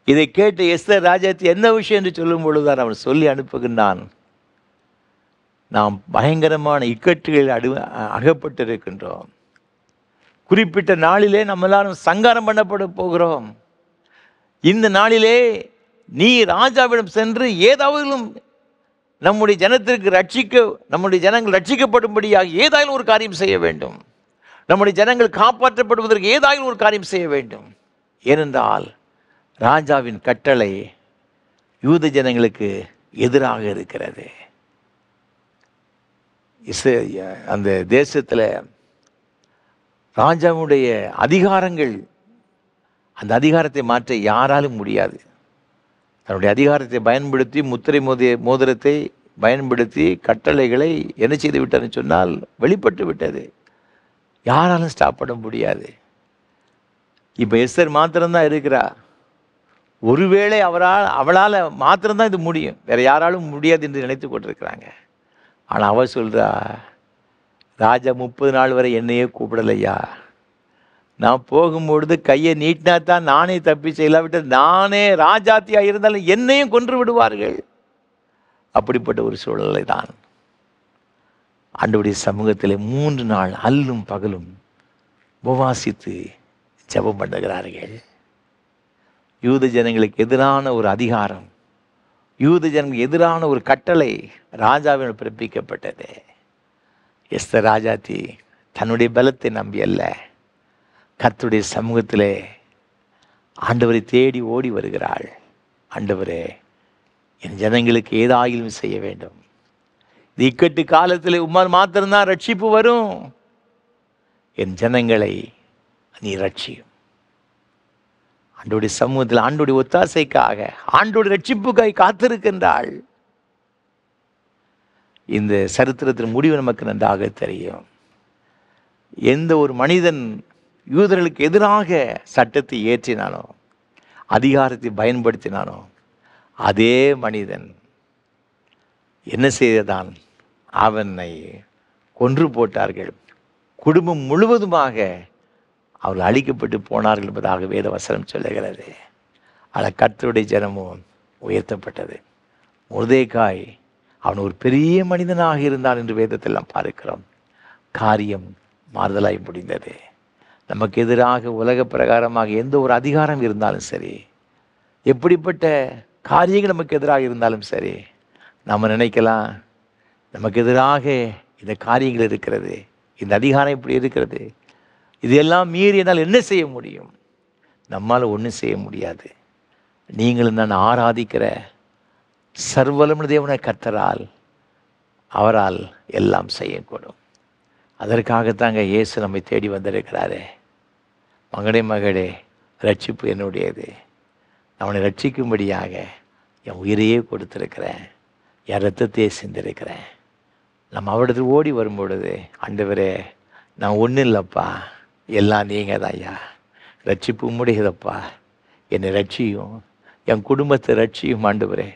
இதை கேட்ட எஸ்தர் ராஜாத்தி என்ன விஷயம் என்று சொல்லும் பொழுதுதான் அவன் சொல்லி அனுப்புகின்றான், நாம் பயங்கரமான இக்கட்டுகளில் அகப்பட்டிருக்கின்றோம். குறிப்பிட்ட நாளிலே நம்ம எல்லாரும் சங்காரம் பண்ணப்பட போகிறோம். இந்த நாளிலே நீ ராஜாவிடம் சென்று ஏதாவது நம்முடைய ஜனங்கள் ரட்சிக்கப்படும்படியாக ஏதாயிலும் ஒரு காரியம் செய்ய வேண்டும். நம்முடைய ஜனங்கள் காப்பாற்றப்படுவதற்கு ஏதாயிலும் ஒரு காரியம் செய்ய வேண்டும். ஏனென்றால் ராஜாவின் கட்டளை யூத ஜனங்களுக்கு எதிராக இருக்கிறது. அந்த தேசத்தில் ராஜாவுடைய அதிகாரங்கள், அந்த அதிகாரத்தை மாற்ற யாராலும் முடியாது. தன்னுடைய அதிகாரத்தை பயன்படுத்தி முத்திரை மோதிரத்தை பயன்படுத்தி கட்டளைகளை என்ன செய்து விட்டார்னு சொன்னால் வெளிப்பட்டு விட்டது. யாராலும் ஸ்டாப் பண்ண முடியாது. இப்போ எஸ்தர் மாத்திரம்தான் இருக்கிறா. ஒருவேளை அவளால் மாத்திரம்தான் இது முடியும், வேற யாராலும் முடியாது என்று நினைத்து கொண்டிருக்கிறாங்க. ஆனால் அவள் சொல்கிறா, ராஜா 30 நாள் வரை என்னையே கூப்பிடலையா, நான் போகும்பொழுது கையை நீட்டினா தான் நானே தப்பிச்சு, இல்லாவிட்டு நானே ராஜாத்தியாக இருந்தாலும் என்னையும் கொன்று விடுவார்கள். அப்படிப்பட்ட ஒரு சூழ்நிலை தான். ஆண்டவருடைய சமூகத்தில் 3 நாள் அல்லும் பகலும் உபவாசித்து ஜெபம் பண்ணுகிறார்கள். யூத ஜனங்களுக்கு எதிரான ஒரு அதிகாரம், யூத ஜனங்களுக்கு எதிரான ஒரு கட்டளை ராஜாவினால் பிறப்பிக்கப்பட்டது. எஸ்தர் ராஜாத்தி தன்னுடைய பலத்தை நம்பி அல்ல, கர்த்தருடைய சமூகத்திலே ஆண்டவரை தேடி ஓடி வருகிறாள். ஆண்டவரே, என் ஜனங்களுக்கு ஏதாயிலும் செய்ய வேண்டும். இந்த இக்கட்டு காலத்தில் உம்மால் மாத்திரம்தான் ரட்சிப்பு வரும். என் ஜனங்களை நீ ரட்சியும். ஆண்டோடைய சமூகத்தில் ஆண்டோடைய ஒத்தாசைக்காக, ஆண்டோடைய ரட்சிப்புக்காய் காத்திருக்கின்றாள். இந்த சரித்திரத்தின் முடிவு நமக்கு நன்றாக தெரியும். எந்த ஒரு மனிதன் யூதர்களுக்கு எதிராக சட்டத்தை ஏற்றினானோ, அதிகாரத்தை பயன்படுத்தினானோ, அதே மனிதன் என்ன செய்தான், அவனை கொன்று போட்டார்கள். குடும்பம் முழுவதுமாக அவர்கள் அழிக்கப்பட்டு போனார்கள் என்பதாக வேத வசனம் சொல்லுகிறது. ஆனால் கர்த்தருடைய ஜனமும் உயர்த்தப்பட்டது. மொர்தெகாய் அவன் ஒரு பெரிய மனிதனாக இருந்தான் என்று வேதத்தில் நாம் பார்க்கிறோம். காரியம் மாறுதலாய் முடிந்தது. நமக்கு எதிராக உலக பிரகாரமாக எந்த ஒரு அதிகாரம் இருந்தாலும் சரி, எப்படிப்பட்ட காரியங்கள் நமக்கு எதிராக இருந்தாலும் சரி, நம்ம நினைக்கலாம் நமக்கு எதிராக இந்த காரியங்கள் இருக்கிறது, இந்த அதிகாரம் இப்படி இருக்கிறது, இதெல்லாம் மீறி என்னால் என்ன செய்ய முடியும்? நம்மால் ஒன்றும் செய்ய முடியாது. நீங்களும் நான் ஆராதிக்கிற சர்வவல்லமை தேவனை கர்த்தரால், அவரால் எல்லாம் செய்யக்கூடும். அதற்காகத்தாங்க இயேசு நம்மை தேடி வந்திருக்கிறாரே. மகனே ரட்சிப்பு என்னுடையது, அவனை ரட்சிக்கும்படியாக என் உயிரையே கொடுத்துருக்கிறேன், என் ரத்தத்தையே சிந்திருக்கிறேன். நம்ம அவரிடத்தில் ஓடி வரும்பொழுது, ஆண்டவரே நான் ஒன்றும் இல்லைப்பா, எல்லாம் நீங்கள் தான் ஐயா, ரட்சிப்பு முடியுதப்பா, என்னை ரட்சியும், என் குடும்பத்தை ரட்சியும். ஆண்டவரே,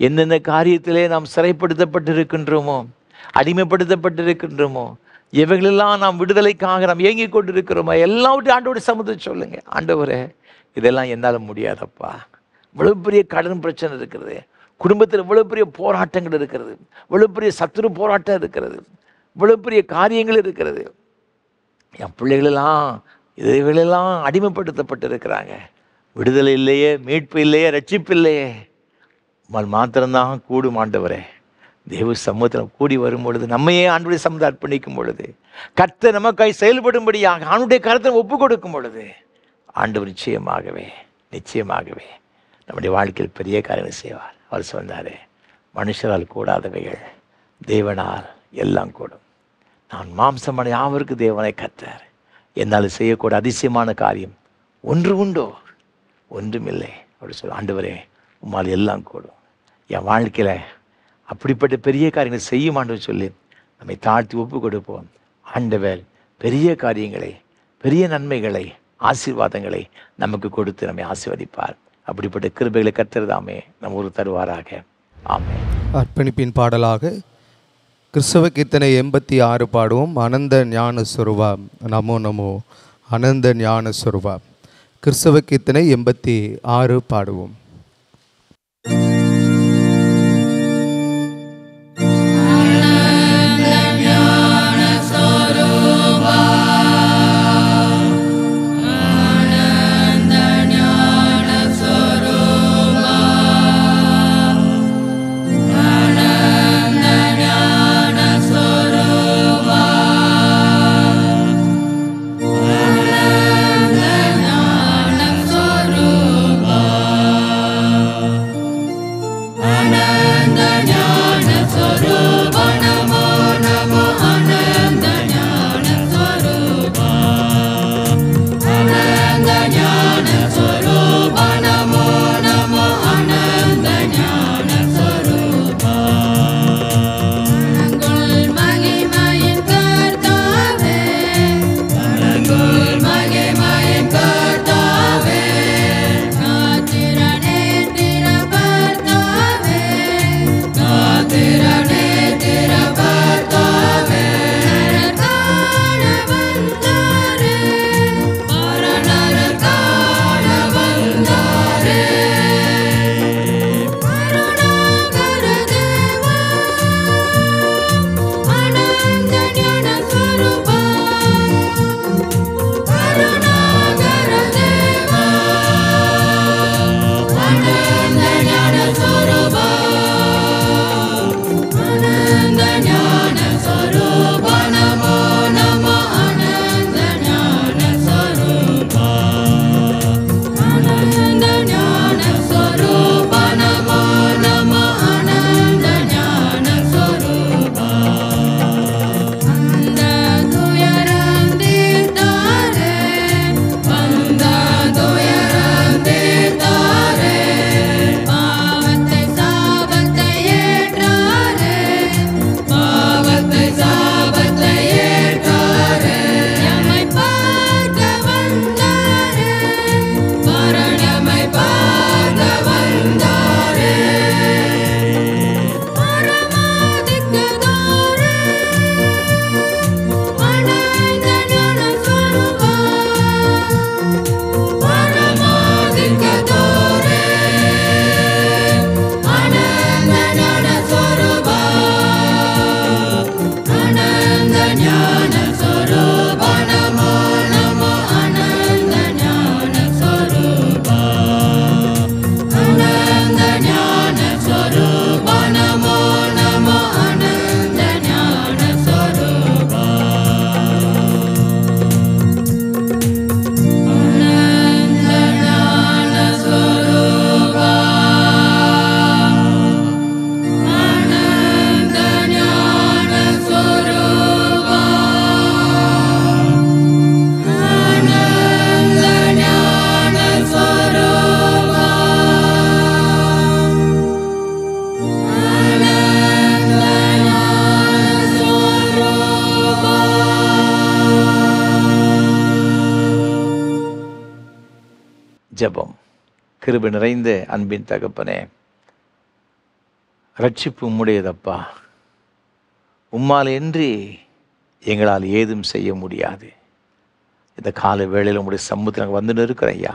எந்தெந்த காரியத்திலே நாம் சிறைப்படுத்தப்பட்டிருக்கின்றோமோ, அடிமைப்படுத்தப்பட்டிருக்கின்றோமோ, இவைகளெல்லாம் நாம் விடுதலைக்காக நாம் ஏங்கி கொண்டிருக்கிறோமோ, எல்லாவற்றையும் ஆண்டோட சமூகத்தை சொல்லுங்க. ஆண்டவரே, இதெல்லாம் என்னால் முடியாதப்பா, இவ்வளோ பெரிய கடன் பிரச்சனை இருக்கிறது, குடும்பத்தில் இவ்வளோ பெரிய போராட்டங்கள் இருக்கிறது, இவ்வளோ பெரிய சத்துரு போராட்டம் இருக்கிறது, இவ்வளோ பெரிய காரியங்கள் இருக்கிறது, என் பிள்ளைகளெல்லாம் இதைகளெல்லாம் அடிமைப்படுத்தப்பட்டு இருக்கிறாங்க, விடுதலை இல்லையே, மீட்பு இல்லையே, ரட்சிப்பு இல்லையே. மாத்திரம்தான் கூடும். ஆண்டவரே, தேவ சமூகத்தில் கூடி வரும் பொழுது, நம்மையே ஆண்டுடைய சமூகத்தை அர்ப்பணிக்கும் பொழுது, கர்த்தர் நமக்காய் செயல்படும்படியாக ஆண்டுடைய கருத்தை ஒப்பு கொடுக்கும் பொழுது, ஆண்டவர் நிச்சயமாகவே நம்முடைய வாழ்க்கையில் பெரிய காரியங்கள் செய்வார். அவர் சொன்னாரே, மனுஷரால் கூடாதவைகள் தேவனால் எல்லாம் கூடும். நான் மாம்சமான யாவருக்கு தேவனை கர்த்தர், என்னால் செய்யக்கூட அதிசயமான காரியம் ஒன்று உண்டோ? ஒன்றுமில்லை அப்படி சொல்ல. ஆண்டவரே, உம்மால் எல்லாம் கூடும். என் வாழ்க்கையில் அப்படிப்பட்ட பெரிய காரியங்களை செய்யும் ஆண்டவர் சொல்லி நம்மை தாழ்த்தி ஒப்பு கொடுப்போம். ஆண்டவர் பெரிய காரியங்களை, பெரிய நன்மைகளை, ஆசீர்வாதங்களை நமக்கு கொடுத்து நம்மை ஆசீர்வதிப்பார். அப்படிப்பட்ட கிருபைகளை கர்த்தர் தாமே நம்ம ஒரு தருவாராக. ஆமென். அர்ப்பணிப்பின் பாடலாக கிறிஸ்தவ கீர்த்தனை 86 பாடுவோம். அனந்த ஞான சொருவா நமோ நமோ அனந்த ஞான சொருவா. கிறிஸ்தவ கீர்த்தனை 86 பாடுவோம். ஜெபம். கிருபை நிறைந்த அன்பின் தகப்பனே, ரட்சிப்பு உம்முடையதப்பா. உம்மால் இன்றி எங்களால் ஏதும் செய்ய முடியாது. இந்த கால வேளையில் உங்களுடைய சமூகத்தில் வந்துன்னு இருக்கிறேன் ஐயா.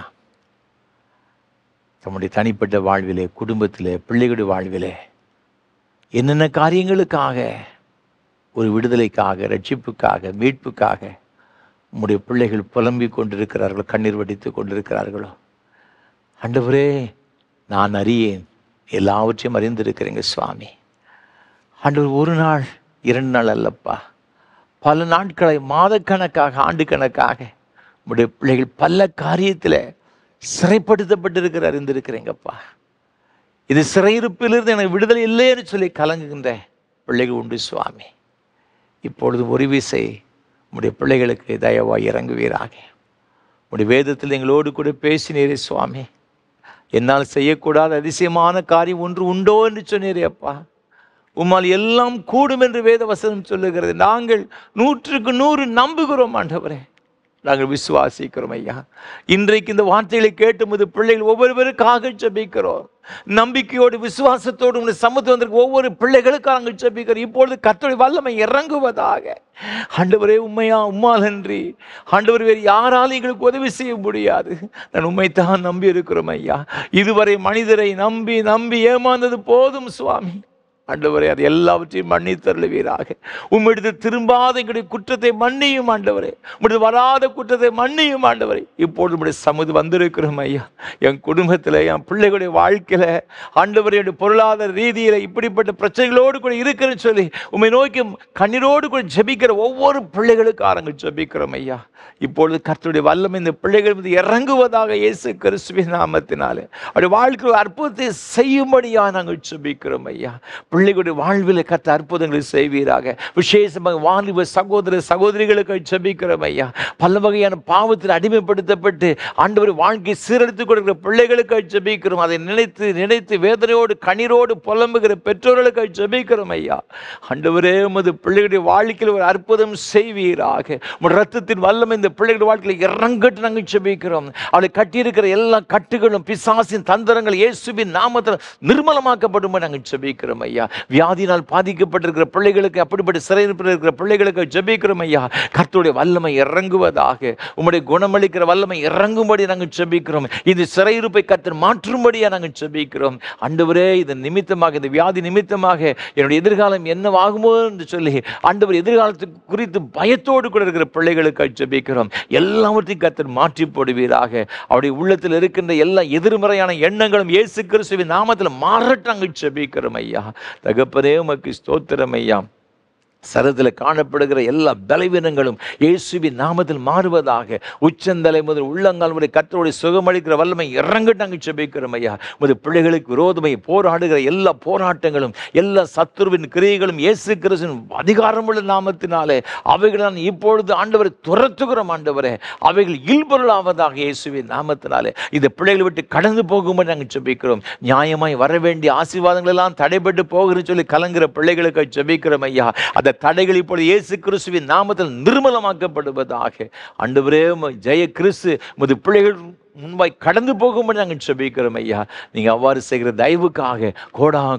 தம்முடைய தனிப்பட்ட வாழ்விலே, குடும்பத்திலே, பிள்ளைகளுடைய வாழ்விலே என்னென்ன காரியங்களுக்காக, ஒரு விடுதலைக்காக, ரட்சிப்புக்காக, மீட்புக்காக உம்முடைய பிள்ளைகள் புலம்பிக் கொண்டிருக்கிறார்களோ, கண்ணீர் வடித்து கொண்டிருக்கிறார்களோ, ஆண்டவரே நான் அறியேன், எல்லாவற்றையும் அறிந்திருக்கிறீங்க சுவாமி. ஆண்டவர் ஒரு நாள் 2 நாள் அல்லப்பா, பல நாட்களை, மாதக்கணக்காக, ஆண்டு கணக்காக உங்களுடைய பிள்ளைகள் பல காரியத்தில் சிறைப்படுத்தப்பட்டிருக்கிற அறிந்திருக்கிறீங்கப்பா. இது சிறையிருப்பிலிருந்து எனக்கு விடுதலை இல்லைன்னு சொல்லி கலங்குகின்ற பிள்ளைகள் உண்டு சுவாமி. இப்பொழுது ஒரு விசை உங்களுடைய பிள்ளைகளுக்கு தயவாய் இறங்குவீராக. உங்களுடைய வேதத்தில் எங்களோடு கூட பேசினீரே சுவாமி. என்னால் செய்யக்கூடாத அதிசயமான காரியம் ஒன்று உண்டோ என்று சொன்னீரே அப்பா. உம்மால் எல்லாம் கூடும் என்று வேத வசனம் சொல்லுகிறது. நாங்கள் 100க்கு 100 நம்புகிறோம் ஆண்டவரே. நாங்கள் விசுவாசிக்கிறோம் ஐயா. இன்றைக்கு இந்த வார்த்தைகளை கேட்டும்போது பிள்ளைகள் ஒவ்வொருவருக்காக ஜெபிக்கிறோம். நம்பிக்கையோடு விசுவாசத்தோடு உங்கள் சமூகத்தில் வந்திருக்க ஒவ்வொரு பிள்ளைகளுக்காக நாங்கள் ஜெபிக்கிறோம். இப்பொழுது கர்த்தருடைய வல்லமை இறங்குவதாக. ஆண்டவரே, உம்மால் அன்றி ஆண்டவர் வேறு யாராலும் எங்களுக்கு உதவி செய்ய முடியாது. நான் உம்மைத்தான் நம்பி இருக்கிறோம் ஐயா. இதுவரை மனிதரை நம்பி நம்பி ஏமாந்தது போதும் சுவாமி. ஆண்டவரே, அது எல்லாவற்றையும் மன்னித்தருளுவீராக. உம்மிடத்தில் திரும்பாத எங்களுடைய குற்றத்தை மன்னியும் ஆண்டவரே. உம்மிடத்தில் வராத குற்றத்தை மன்னியும் ஆண்டவரே. இப்பொழுது உம்முடைய சமூகம் வந்திருக்கிறோம் ஐயா. என் குடும்பத்தில், என் பிள்ளைகளுடைய வாழ்க்கையில் ஆண்டவரே, பொருளாதார ரீதியில் இப்படிப்பட்ட பிரச்சனைகளோடு கூட இருக்கிறேன்னு சொல்லி உம்மை நோக்கி கண்ணீரோடு கூட ஜெபிக்கிற ஒவ்வொரு பிள்ளைகளுக்காக ஜெபிக்கிறோம் ஐயா. இப்பொழுது கர்த்தருடைய வல்லமை இந்த பிள்ளைகள் மீது இறங்குவதாக இயேசு கிறிஸ்துவின் நாமத்தினாலே அவருடைய வாழ்க்கையில் அற்புதத்தை செய்யும்படியா நாங்கள் ஜெபிக்கிறோம் ஐயா. பிள்ளைகளுடைய வாழ்வில் கர்த்தர் அற்புதங்களை செய்வீராக. விசேஷமாக வாலிப சகோதர சகோதரிகளுக்கு ஜெபிக்கிறோம் ஐயா. பல வகையான பாவத்தில் அடிமைப்படுத்தப்பட்டு ஆண்டவர் வாழ்க்கை சீரழித்துக் கொடுக்கிற பிள்ளைகளுக்கு ஜெபிக்கிறோம். அதை நினைத்து நினைத்து வேதனையோடு கண்ணீரோடு புலம்புகிற பெற்றோர்களுக்கு ஜெபிக்கிறோம் ஐயா. ஆண்டவரே, உமது பிள்ளைகளுடைய வாழ்க்கையில் ஒரு அற்புதம் செய்வீராக. உமது ரத்தத்தின் வல்லமை இந்த பிள்ளைகளுடைய வாழ்க்கையில் இறங்கட்டு நாங்கள் ஜெபிக்கிறோம். அவளை கட்டியிருக்கிற எல்லா கட்டுகளும் பிசாசின் தந்திரங்கள் இயேசுவின் நாமத்தில் நிர்மலமாக்கப்படும் நாங்கள் ஜெபிக்கிறோம் ஐயா. வியாதியினால் பாதிக்கப்பட்டிருக்கிற பிள்ளைகளுக்கு, அப்படிப்பட்ட சிறையிருப்பில் இருக்கிற பிள்ளைகளுக்கு ஜெபிக்கிறோம் ஐயா. கர்த்தருடைய வல்லமை இறங்குவதாக. உம்முடைய குணமளிக்கிற வல்லமை இறங்கும்படி நாங்கள் ஜெபிக்கிறோம். இந்த சிறையிருப்பை கர்த்தர் மாற்றும்படியாக நாங்கள் ஜெபிக்கிறோம். ஆண்டவரே, இதன் நிமித்தமாக, இந்த வியாதி நிமித்தமாக என்னுடைய எதிர்காலம் என்னவாகுமோ என்று சொல்லி ஆண்டவர் எதிர்காலத்துக்கு குறித்து பயத்தோடு கூட இருக்கிற பிள்ளைகளுக்கு ஜெபிக்கிறோம். எல்லாவற்றையும் கர்த்தர் மாற்றி போடுவீராக. அவருடைய உள்ளத்தில் இருக்கின்ற எல்லா எதிர்மறையான எண்ணங்களும் இயேசு கிறிஸ்துவின் நாமத்தில் மாறட்டும் நாங்கள் ஜெபிக்கிறோம் ஐயா. தகப்பனே, உமக்கு ஸ்தோத்திரம் ஐயா. சரத்தில் காணப்படுகிற எல்லா பலவீனங்களும் இயேசுவின் நாமத்தில் மாறுவதாக. உச்சந்தலை முதல் உள்ளங்கால் வரை கர்த்தருடைய சுகமளிக்கிற வல்லமை இறங்கட்டு நாங்கள் ஜெபிக்கிறோம் ஐயா. உமது பிள்ளைகளுக்கு விரோதமை போராடுகிற எல்லா போராட்டங்களும், எல்லா சத்துருவின் கிரியைகளும் இயேசு கிறிஸ்துவின் அதிகாரமுள்ள நாமத்தினாலே அவைகளை நான் இப்பொழுது ஆண்டவரை துரத்துகிறோம் ஆண்டவரே. அவைகள் இல்பொருளாவதாக இயேசுவின் நாமத்தினாலே. இந்த பிள்ளைகளை விட்டு கடந்து போகும்போது நாங்கள் ஜெபிக்கிறோம். நியாயமாய் வர வேண்டிய ஆசீர்வாதங்கள் எல்லாம் தடைபட்டு போகிறேன்னு சொல்லி கலங்குற பிள்ளைகளுக்கு ஜெபிக்கிறோம் ஐயா. தடைகள் இப்பொழுது இயேசு கிறிஸ்துவின் நாமத்தில் நிர்மலமாக்கப்படுவதாக. ஆண்டவரே, ஜெய கிறிஸ்து உமது பிள்ளைகள் முன்பாய் கடந்து போகும்போது நாங்கள் ஜெபிக்கிறோம் ஐயா. நீங்கள் அவ்வாறு செய்கிற தயவுக்காக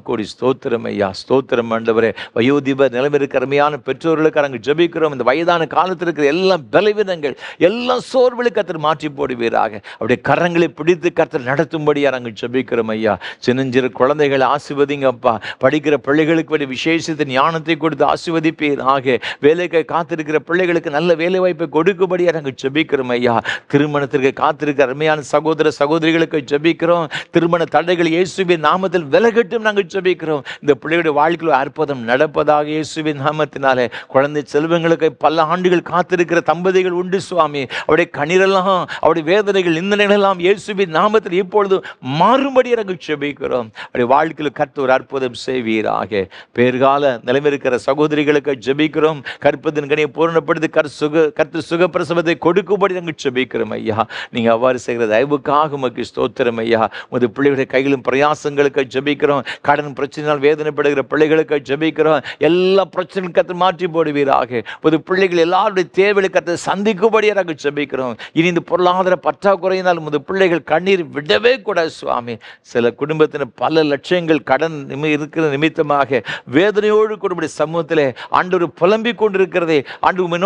கோடி ஸ்தோத்திரம் ஐயா. ஸ்தோத்திரம் ஆண்டவரே. வயோதிப நிலைமைக்கு அருமையான பெற்றோர்களுக்கு நாங்கள் ஜெபிக்கிறோம். இந்த வயதான காலத்தில் இருக்கிற எல்லா பலவீனங்கள், எல்லா சோர்வுகளும் கர்த்தர் மாற்றி போடுவீராக. அவருடைய கரங்களை பிடித்து கர்த்தர் நடத்தும்படியாக நாங்கள் ஜெபிக்கிறோம் ஐயா. சின்னஞ்சிறு குழந்தைகளை ஆசீர்வதிங்கப்பா. படிக்கிற பிள்ளைகளுக்கு வேண்டிய விசேஷத்தை ஞானத்தை கொடுத்து ஆசீர்வதிப்பீராக. வேலைக்கு காத்திருக்கிற பிள்ளைகளுக்கு நல்ல வேலை வாய்ப்பை கொடுக்கும்படியாக நாங்கள் ஜெபிக்கிறோம் ஐயா. திருமணத்திற்கு காத்திருக்கிற அருமையான சகோதர சகோதரிகளுக்கு ஜெபிக்கிறோம். திருமண தடைகள் இயேசுவின் நாமத்தில் விலகட்டும் நாங்கள் ஜெபிக்கிறோம். இந்த பிள்ளைகளுடைய வாழ்க்கையில் அற்புதம் நடப்பதாக இயேசுவின் நாமத்தினாலே. குழந்தை செல்வங்களுக்கு பல ஆண்டுகள் காத்திருக்கிற தம்பதிகள் உண்டு சுவாமி. அவருடைய கண்ணீரெல்லாம், அவருடைய வேதனைகள், நிந்தனைகள் எல்லாம் இயேசுவின் நாமத்தில் இப்பொழுது மாறும்படி நாங்கள் ஜெபிக்கிறோம். அவருடைய வாழ்க்கையில் கர்த்தர் ஒரு அற்புதம் செய்வீராக. பேர்கால நிலைமை இருக்கிற சகோதரிகளுக்கு ஜெபிக்கிறோம். கற்பத்தின் கனியை பூரணப்படுத்தி கர்த்தர் சுகப்பிரசவத்தை கொடுக்கும்படி நாங்கள் ஜெபிக்கிறோம் ஐயா. நீங்கள் அவ்வாறு செய்கிற தயவுக்காக உமக்கு ஸ்தோத்திரம் ஐயா. உமது பிள்ளைகளுடைய கையிலும் பிரயாசங்களுக்கு ஜெபிக்கிறோம். கடன் பிரச்சனையால் வேதனைப்படுகிற பிள்ளைகளுக்கு ஜெபிக்கிறோம். எல்லா பிரச்சனைகளும் கர்த்தர் மாற்றி போடுவீராக. உமது பிள்ளைகள் எல்லாருடைய தேவைகளை கர்த்தர் சந்திக்கும்படியாக ஜெபிக்கிறோம். இனி இந்த பொருளாதார பற்றாக்குறையினால் உமது பிள்ளைகள் கண்ணீர் விடவே கூடாது சுவாமி. சில குடும்பத்தினர் பல லட்சங்கள் கடன் இருக்கிற நிமித்தமாக வேதனையோடு கூட சமூகத்திலே ஆண்டவர் புலம்பிக் கொண்டிருக்கிறதே, ஆண்டவர்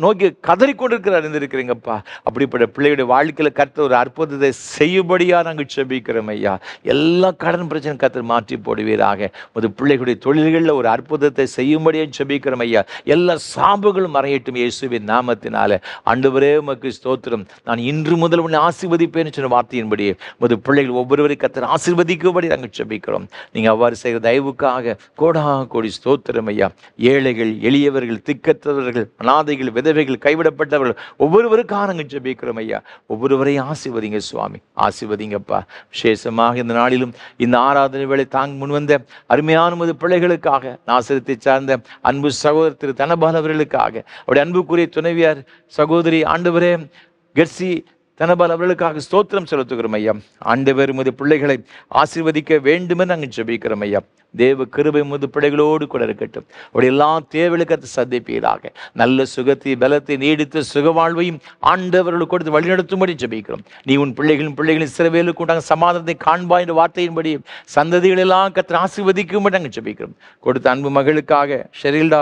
நோக்கி கதறிக்கொண்டிருக்கிறார் இருந்திருக்கிறீங்கப்பா. அப்படிப்பட்ட பிள்ளைகளுடைய வாழ்க்கையில் கர்த்தர் ஒரு அற்புதத்தை செய்யும்படியாக நாங்கள் ஜெபிக்கிறோம் ஐயா. எல்லா கடன் பிரச்சனை கர்த்தர் மாற்றி போடுவீராக. உமது பிள்ளைகளுடைய தொழில்களில் ஒரு அற்புதத்தை செய்யும்படியாக ஜெபிக்கிறோம் ஐயா. எல்லா சாபங்களும் மறையட்டும் இயேசுவின் நாமத்தினால. ஆண்டவரே, உமக்கு ஸ்தோத்திரம். நான் இன்று முதல் உன்னை ஆசீர்வதிப்பேன்னு சொன்ன வார்த்தையின்படியே உமது பிள்ளைகள் ஒவ்வொருவரையும் கர்த்தர் ஆசீர்வதிக்கும்படி நாங்கள் ஜெபிக்கிறோம். நீங்கள் அவ்வாறு செய்கிற தயவுக்காக கோடி ஸ்தோத்திரம் ஐயா. ஏழைகள், எளியவர்கள், திக்கற்றவர்கள், அநாதைகள், விதவைகள், கைவிடப்பட்டவர்கள் ஒவ்வொருவருக்காக நாங்கள் ஜெபிக்கிறோம் ஐயா. ஒவ்வொருவரையும் ஆசீர்வதிங்க சுவாமி. ஆசீர்வதிங்கப்பா. விசேஷமாக இந்த நாளிலும் இந்த ஆராதனை வேளை தாங்க முன்வந்த அருமையான உமது பிள்ளைகளுக்காக, நாசரத்தை சார்ந்த அன்பு சகோதரர் திரு தனபால் அவர்களுக்காக, அவருடைய அன்புக்குரிய துணைவியார் சகோதரி ஆண்டவரே கெர்சி தனபால் அவர்களுக்காக ஸ்தோத்திரம் செலுத்துகிறோம் ஐயா. ஆண்டவர் உமது பிள்ளைகளை ஆசீர்வதிக்க வேண்டுமென்று நாங்கள் ஜெபிக்கிறோம் ஐயா. தேவ கிருபை உமது பிள்ளைகளோடு கூட இருக்கட்டும். அவருடைய எல்லா தேவைகளுக்கு சந்திப்பீராக. நல்ல சுகத்தை, பலத்தை, நீடித்த சுகவாழ்வையும் ஆண்டவர்களுக்கு கொடுத்து வழிநடத்தும்படி ஜெபிக்கிறோம். நீ உன் பிள்ளைகளின் சிறவேலுக்கு உண்டாக சமாதானத்தை காண்பாய் என்ற வார்த்தையின்படி சந்ததிகளெல்லாம் கர்த்தர் ஆசீர்வதிக்கும்படி நாங்கள் ஜெபிக்கிறோம். கொடுத்த அன்பு மகளுக்காக ஷெரில்டா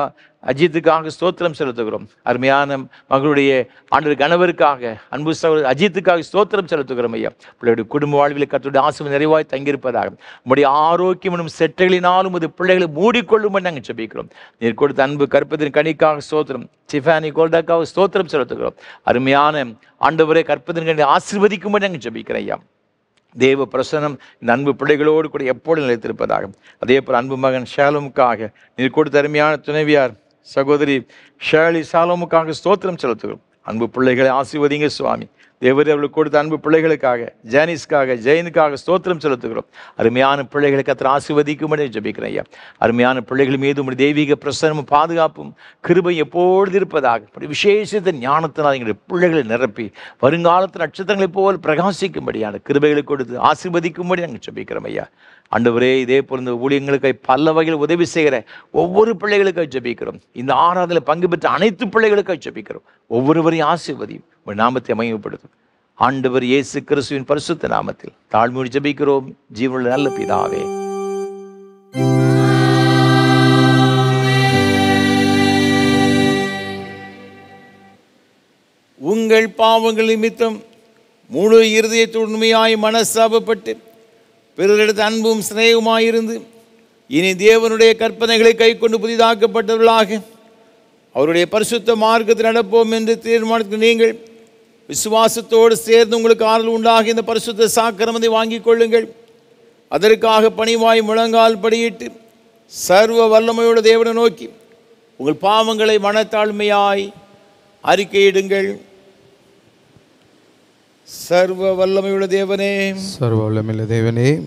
அஜித்துக்காக ஸ்தோத்திரம் செலுத்துகிறோம். அருமையான மகளுடைய ஆண்டவர் கணவருக்காக அன்பு சகோதரர் அஜித்துக்காக ஸ்தோத்திரம் செலுத்துகிறோம் ஐயா. பிள்ளைகளுடைய குடும்ப வாழ்வில் கர்த்தருடைய ஆசீர்வாதம் நிறைவாய் தங்கியிருப்பதாக உம்முடைய ஆரோக்கியம் எனும் செட்டைகளினாலும் இது பிள்ளைகளை மூடிக்கொள்ளும்படி நாங்கள் ஜெபிக்கிறோம். நீர் கொடுத்த அன்பு கற்பத்தின் கனிக்காக ஸ்தோத்திரம். டிஃபானி கோல்டாக்காக ஸ்தோத்திரம் செலுத்துகிறோம். அருமையான ஆண்டவரை கற்பத்தின் கனி ஆசீர்வதிக்கும்படி நாங்கள் ஜெபிக்கிறோம் ஐயா. தேவ பிரசனம் இந்த அன்பு பிள்ளைகளோடு கூட எப்போது நிலைத்திருப்பதாக. அதே போல் அன்பு மகன் ஷாலோமுக்காக நீர் கொடுத்த அருமையான துணைவியார் சகோதரி ஷேலி ஷாலோமுக்காக ஸ்தோத்திரம் செலுத்துகிறோம். அன்பு பிள்ளைகளை ஆசீர்வதிங்க சுவாமி. தேவரே அவர்களுக்கு கொடுத்த அன்பு பிள்ளைகளுக்காக ஜானிஸ்க்காக ஜெயினுக்காக ஸ்தோத்திரம் செலுத்துகிறோம். அருமையான பிள்ளைகளுக்கு கர்த்தர் ஆசீர்வதிக்கும்படி ஜெபிக்கிறேன் ஐயா. அருமையான பிள்ளைகள் மீது உடைய தெய்வீக பிரசனமும் பாதுகாப்பும் கிருபை எப்பொழுது இருப்பதாக விசேஷத்த ஞானத்தினால் எங்களுடைய பிள்ளைகளை நிரப்பி வருங்காலத்து நட்சத்திரங்களைப் போல் பிரகாசிக்கும்படியான கிருபைகளை கொடுத்து ஆசீர்வதிக்கும்படி நாங்கள் ஜெபிக்கிறோம் ஐயா. ஆண்டவரே, இதே போல் இந்த ஊழியங்களுக்கு பல வகையில் உதவி செய்கிற ஒவ்வொரு பிள்ளைகளுக்காக ஜெபிக்கிறோம். இந்த ஆராதனையில் பங்கு பெற்ற அனைத்து பிள்ளைகளுக்காக ஜெபிக்கிறோம். ஒவ்வொருவரையும் ஆசீர்வதியும் உங்கள் நாமத்தை மகிமைப்படுத்தும். ஆண்டவர் இயேசு கிறிஸ்துவின் பரிசுத்த நாமத்தில் தாழ்மையோடு ஜெபிக்கிறோம் ஜீவனுள்ள நல்ல பிதாவே. உங்கள் பாவங்கள் நிமித்தம் முழு இருதயத்தோடு உண்மையாய் மனஸ்தாபப்பட்டு பிறரிடத்து அன்பும் சிநேகமாயிருந்து இனி தேவனுடைய கற்பனைகளை கை கொண்டு புதிதாக்கப்பட்டவர்களாக அவருடைய பரிசுத்த மார்க்கத்தில் நடப்போம் என்று தீர்மானித்து நீங்கள் விசுவாசத்தோடு சேர்ந்து உங்களுக்கு ஆறுதல் உண்டாகி இந்த பரிசுத்த சாக்கிரமத்தை வாங்கிக் கொள்ளுங்கள். அதற்காக பணிவாய் முழங்கால் படியிட்டு சர்வ வல்லமையோட தேவனை நோக்கி உங்கள் பாவங்களை மனத்தாழ்மையாய் அறிக்கையிடுங்கள். சர்வ வல்லமையுள்ள தேவனே,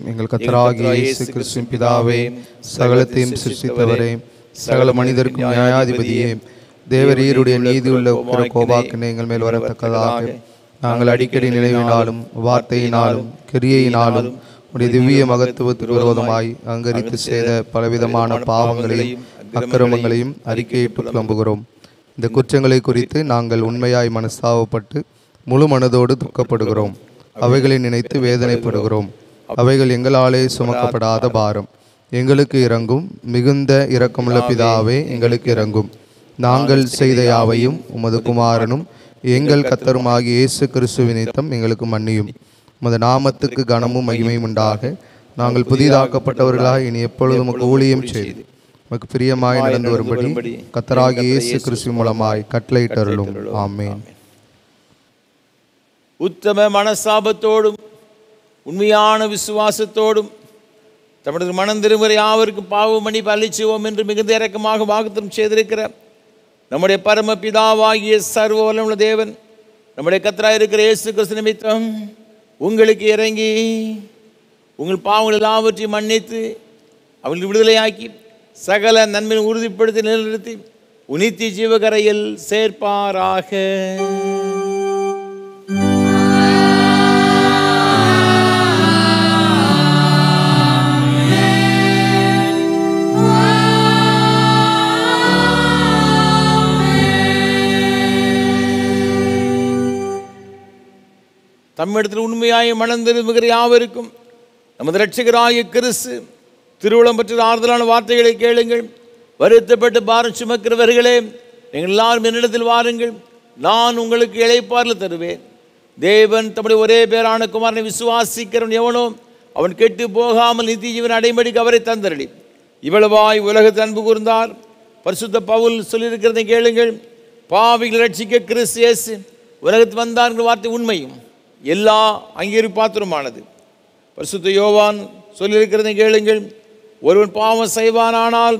எங்கள் கர்த்தராகிய இயேசு கிறிஸ்துவின் பிதாவே, சகலத்தையும் சிருஷ்டித்தவரே, சகல மனிதருக்கும் நியாயாதிபதியே, தேவரீருடைய நீதியுள்ள கோபாக்கினை எங்கள் மேல் வரத்தக்கதாக நாங்கள் அடிக்கடி நினைவினாலும் வார்த்தையினாலும் கிரியையினாலும் உடைய திவ்ய மகத்துவத்துக்கு விரோதமாய் அங்கரித்து செய்த பலவிதமான பாவங்களையும் அக்கிரமங்களையும் அறிக்கையிட்டு புலம்புகிறோம். இந்த குற்றங்களை குறித்து நாங்கள் உண்மையாய் மனஸ்தாபப்பட்டு முழு மனதோடு துக்கப்படுகிறோம். அவைகளை நினைத்து வேதனைப்படுகிறோம். அவைகள் எங்களாலே சுமக்கப்படாத பாரம். எங்களுக்கு இறங்கும். மிகுந்த இரக்கமுள்ள பிதாவே, எங்களுக்கு இறங்கும். நாங்கள் செய்த யாவையும் உமது குமாரனும் எங்கள் கர்த்தருமாகிய இயேசு கிறிஸ்துவின் நிமித்தம் எங்களுக்கு மன்னியும். உமது நாமத்துக்கு கனமும் மகிமையும் உண்டாக நாங்கள் புதிதாக்கப்பட்டவர்களாக இனி எப்பொழுதும் உமக்கு ஊழியம் செய்து உமக்கு பிரியமாய் நடந்து வரும்படி கர்த்தராகிய இயேசு கிறிஸ்து மூலமாய் கட்டளையிட்டருளும். ஆமென். உத்தம மனசாபத்தோடும் உண்மையான விசுவாசத்தோடும் தமது மனம் திரும்புகிற யாவருக்கும் பாவ மன்னிப்பு அளிச்சுவோம் என்று மிகுந்த இரக்கமாக வாக்குத்தத்தம் செய்திருக்கிற நம்முடைய பரம பிதாவாகிய சர்வ வல்லமையுள்ள தேவன் நம்முடைய கர்த்தராய் இருக்கிற இயேசு கிறிஸ்து நிமித்தம் உங்களுக்கு இறங்கி உங்கள் பாவங்கள் எல்லாவற்றையும் மன்னித்து அவங்களுக்கு விடுதலையாக்கி சகல நன்மையை உறுதிப்படுத்தி நிலைநிறுத்தி நித்திய ஜீவகரையில் சேர்ப்பாராக. தம்மிடத்தில் உண்மையாய் மனம் திரும்புகிற யாவருக்கும் நமது இரட்சகராகிய கிறிஸ்து திருவுளம் பற்றிய ஆறுதலான வார்த்தைகளை கேளுங்கள். வருத்தப்பட்டு பாரம் சுமக்கிறவர்களே, நீங்கள் எல்லாரும் என்னிடத்தில் வாருங்கள், நான் உங்களுக்கு இளைப்பாறுதல் தருவேன். தேவன் தம்முடைய ஒரே பேரான குமாரனை விசுவாசிக்கிறவன் எவனோ அவன் கெட்டு போகாமல் நித்திய ஜீவன் அடைமடிக்கு அவரை தந்தரளி இவ்வளவாய் உலகத்தை அன்பு கூர்ந்தார். பரிசுத்த பவுல் சொல்லியிருக்கிறதை கேளுங்கள். பாவிகளை ரட்சிக்க கிறிஸ்து இயேசு உலகத்தில் வந்தார் என்ற வார்த்தை உண்மையும் எல்லா அங்கீகரிப்பாத்திரமானது. பரிசுத்த யோவான் சொல்லியிருக்கிறதை கேளுங்கள். ஒருவன் பாவம் செய்வானானால்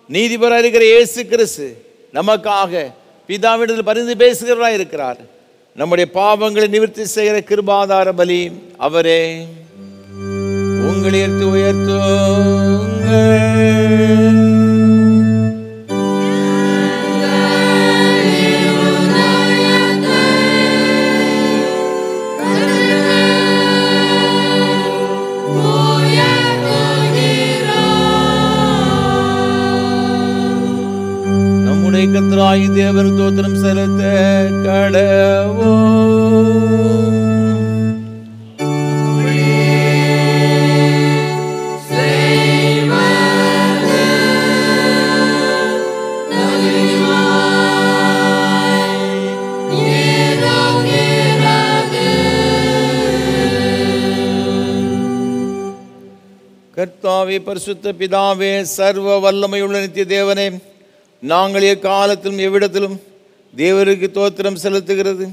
நீதிபர இருக்கிற இயேசு கிறிஸ்து நமக்காக பிதாவிடத்தில் பரிந்து பேசுகிறவராய் இருக்கிறார். நம்முடைய பாவங்களை நிவர்த்தி செய்கிற கிருபாதார பலி அவரே. உங்களை உயர்த்துங்கள். தேவன் தோத்திரம் செலுத்த கடவோம். கர்த்தாவே, பரிசுத்த பிதாவே, சர்வ வல்லமையுள்ள நித்திய தேவனே, நாங்கள் எக்காலத்திலும் எவ்விடத்திலும் தேவருக்கு தோத்திரம் செலுத்துகிறது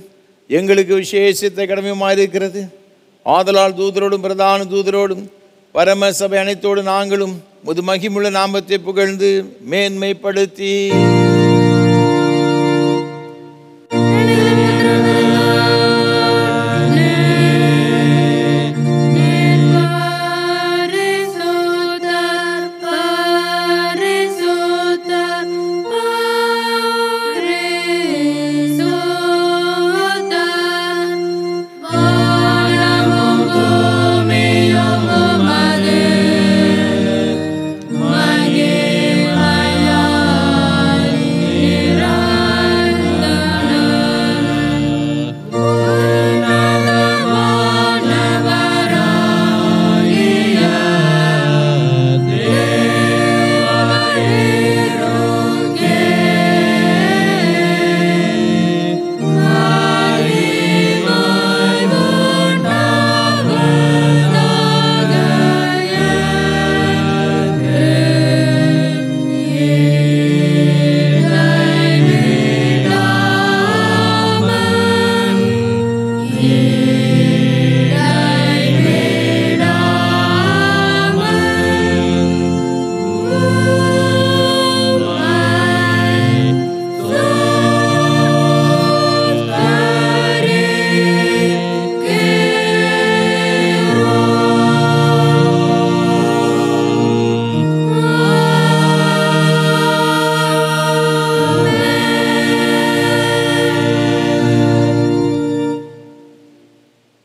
எங்களுக்கு விசேஷித்த கடமையுமாயிருக்கிறது. ஆதலால் தூதரோடும் பிரதான தூதரோடும் பரம சபை அனைத்தோடு நாங்களும் முது மகிமுள்ள நாமத்தை புகழ்ந்து மேன்மைப்படுத்தி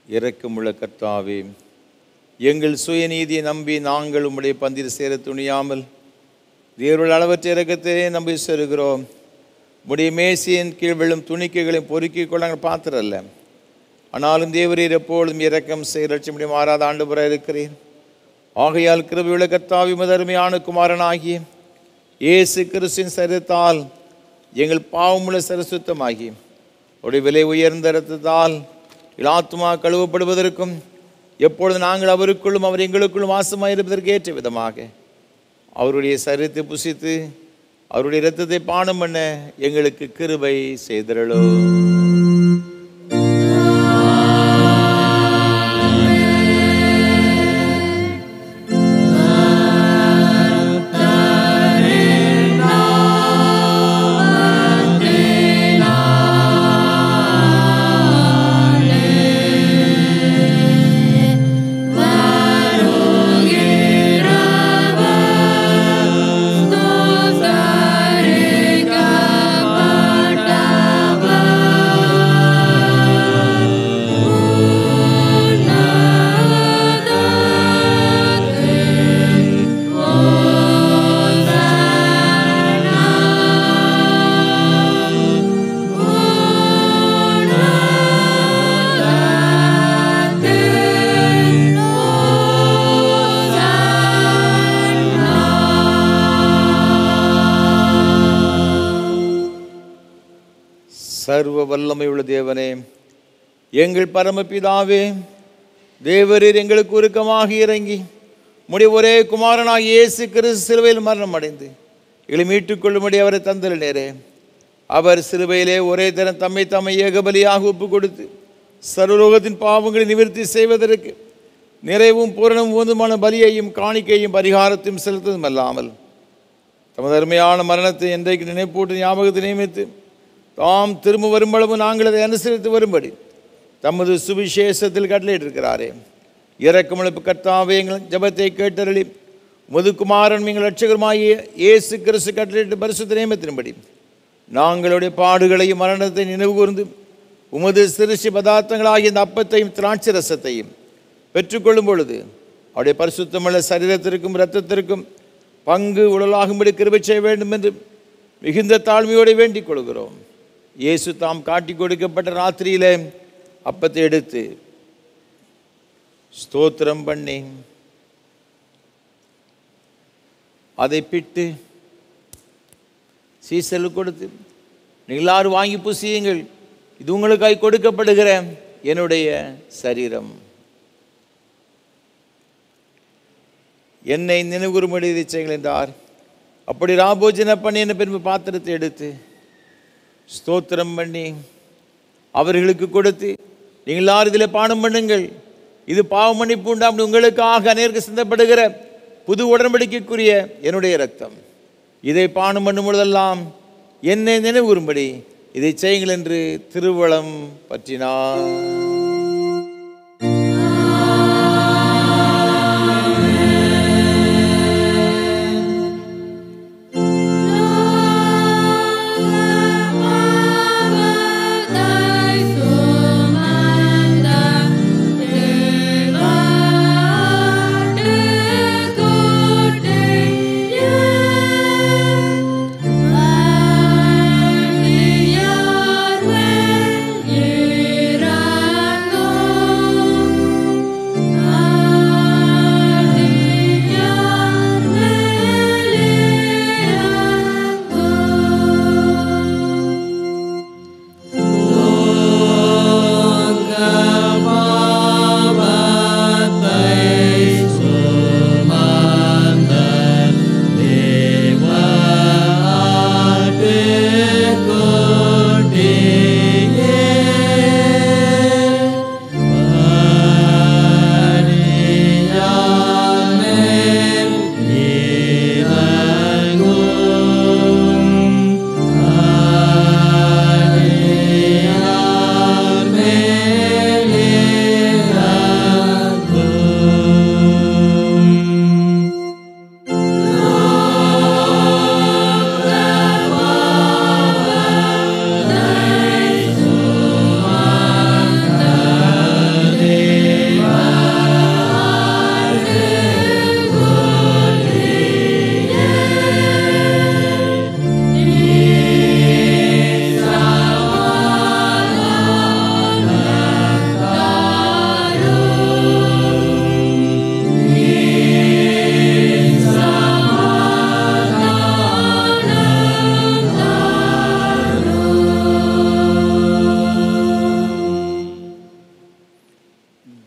இரக்கமுள்ள கர்த்தாவே, எங்கள் சுயநீதியை நம்பி நாங்கள் உம்முடைய பந்தியில் சேர துணியாமல் தேவருடைய அளவற்ற இரக்கத்தை நம்பி செல்கிறோம். உம்முடைய மேசையின் கீழ் விழும் துணிக்கைகளையும் பொறுக்கிக் கொள்ள நாங்கள் பாத்திரல்ல. ஆனாலும் தேவரீர் எப்பொழுதும் இரக்கம் செயலட்சிய மாறாத ஆண்டவராக இருக்கிறேன். ஆகையால் கிருபையுள்ள கர்த்தாவே, முதன்மையான குமாரனாகிய இயேசு கிறிஸ்துவின் சரீரத்தால் எங்கள் பாவமுள்ள சரசுத்தமாகி உடைய விலை உயர்ந்த இரத்தத்தால் ஆத்துமா கழுவப்படுவதற்கும் எப்பொழுது நாங்கள் அவருக்குள்ளும் அவர் எங்களுக்குள்ளும் வாசமாயிருப்பதற்கு ஏற்ற விதமாக அவருடைய சரீரத்தை புசித்து அவருடைய இரத்தத்தை பானம் பண்ண எங்களுக்கு கிருபை செய்தருளோ. சர்வ வல்லமை உள்ள தேவனே, எங்கள் பரமபிதாவே, தேவரீர் எங்களுக்கு உருக்கமாக இறங்கி உம்முடைய ஒரே குமாரனாக இயேசு கிறிஸ்து சிலுவையில் மரணம் அடைந்து எங்களை மீட்டுக் கொள்ளும்படி அவரை தந்தளினரே. அவர் சிலுவையிலே ஒரே தரம் தம்மை ஏகபலியாக ஒப்பு கொடுத்து சர்வலோகத்தின் பாவங்களை நிவர்த்தி செய்வதற்கு நிறைவும் பூரணமும் போதுமான பலியையும் காணிக்கையும் பரிகாரத்தையும் செலுத்ததும் அல்லாமல் தமது அருமையான மரணத்தை என்றைக்கு நினைப்பூட்டு ஞாபகத்தை நியமித்து தாம் திரும்ப வரும்பளவு நாங்கள் அதை அனுசரித்து வரும்படி தமது சுவிசேஷத்தில் கட்டளையிட்டிருக்கிறாரே. இரக்கமுள்ள கர்த்தாவே, எங்கள் ஜெபத்தை கேட்டருளி முதுகுமாரன் எங்கள் ரட்சகருமாகிய இயேசு கிறிஸ்து கட்டளையிட்டு பரிசுத்த நியமத்தின்படி நாங்களுடைய பாடுகளையும் மரணத்தை நினைவு கூர்ந்து உமது சிறுசி பதார்த்தங்களாகிய இந்த அப்பத்தையும் திராட்சை ரசத்தையும் பெற்றுக்கொள்ளும் பொழுது அவருடைய பரிசுத்தமுள்ள சரீரத்திற்கும் இரத்தத்திற்கும் பங்கு உடலாகும்படி கிருபை செய்ய வேண்டும் என்று மிகுந்த தாழ்மையோடு வேண்டிக் கொள்கிறோம். இயேசு தாம் காட்டி கொடுக்கப்பட்ட ராத்திரியிலே அப்பத்தை எடுத்து ஸ்தோத்திரம் பண்ணி அதை பிட்டு சீசலுக்கு கொடுத்து, நீங்கள் எல்லாரும் வாங்கி புசியுங்கள், இது உங்களுக்காய் கொடுக்கப்படுகிற என்னுடைய சரீரம், என்னை நினைவுறும்படி இதை செய்யுங்கள் என்றார். அப்படி ராபோஜன பண்ணின பின்பு பாத்திரத்தை எடுத்து ஸ்தோத்திரம் பண்ணி அவர்களுக்கு கொடுத்து, நீங்கள் எல்லாரும் இதில் பானம் பண்ணுங்கள், இது பாவ மன்னிப்பு உண்டாம் உங்களுக்காக அநேருக்கு சிந்தப்படுகிற புது உடன்படிக்கைக்குரிய என்னுடைய இரத்தம், இதை பானம் பண்ணும் பொழுதெல்லாம் என்னை நினைவுறும்படி இதை செய்யுங்கள் என்று திருவளம் பற்றினார்.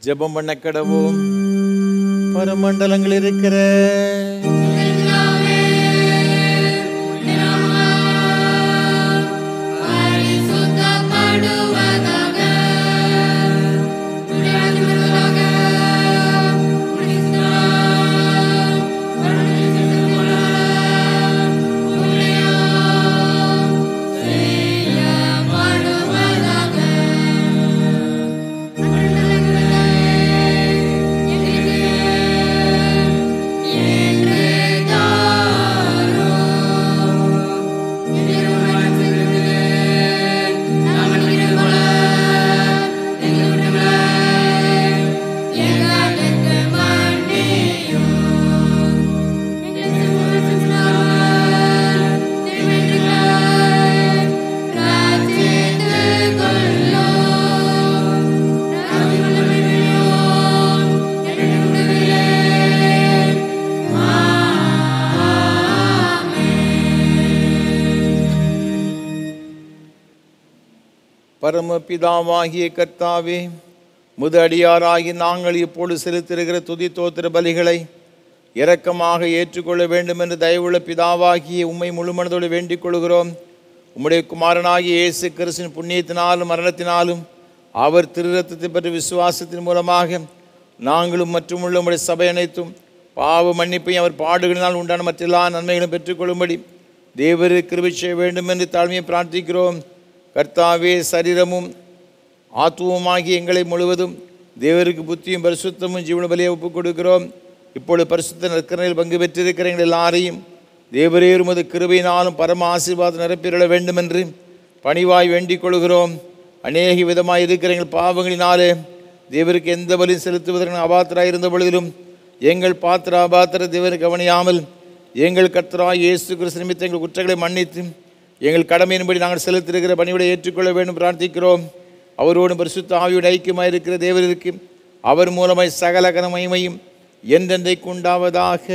ஜெபம் பண்ண கடவோம். பரமண்டலங்கள் இருக்கிற பரமபிதாவாகிய கர்த்தாவே, முது அடியாராகி நாங்கள் இப்பொழுது செலுத்திருக்கிற துதி தோத்திர பலிகளை இரக்கமாக ஏற்றுக்கொள்ள வேண்டும் என்று தயவுள்ள பிதாவாகிய உம்மை முழுமனதோடு வேண்டிக் கொள்கிறோம். உம்முடைய குமாரனாகிய இயேசு கிறிஸ்துவின் புண்ணியத்தினாலும் மரணத்தினாலும் அவர் திருரத்தத்தை பற்றி விசுவாசத்தின் மூலமாக நாங்களும் மற்றும் உள்ள உம்முடைய சபை அனைத்தும் பாவ மன்னிப்பையும் அவர் பாடுகளினால் உண்டான மற்ற எல்லா நன்மைகளும் பெற்றுக்கொள்ளும்படி தேவரு கிருபை செய்ய வேண்டும் என்று தாழ்மையை பிரார்த்திக்கிறோம். கர்த்தாவே, சரீரமும் ஆத்துவமாகி எங்களை முழுவதும் தேவருக்கு புத்தியும் பரிசுத்தமும் ஜீவன பலியை ஒப்புக் கொடுக்கிறோம். இப்பொழுது பரிசுத்த நற்கரணையில் பங்கு பெற்றிருக்கிற எங்கள் எல்லாரையும் தேவரே உமது கிருபையினாலும் பரம ஆசீர்வாதம் நிரப்பிட வேண்டும் என்று பணிவாய் வேண்டிக் கொள்கிறோம். அநேக விதமாக இருக்கிற எங்கள் பாவங்களினாலே தேவருக்கு எந்த பலியும் செலுத்துவதற்கு அபாத்திராக இருந்த பொழுதிலும் எங்கள் பாத்திர அபாத்திர தேவரை கவனியாமல் எங்கள் கர்த்தராகிய இயேசு கிறிஸ்து நிமித்தம் எங்கள் குற்றங்களை மன்னித்து எங்கள் கடமையின்படி நாங்கள் செலுத்திருக்கிற பணிவிடை ஏற்றுக்கொள்ள வேண்டும் பிரார்த்திக்கிறோம். அவரோடும் பரிசுத்த ஆவியோடு ஐக்கியமாய் இருக்கிற தேவருக்கு அவர் மூலமாய் சகல கன மகிமையும் என்றென்றைக்கு உண்டாவதாக.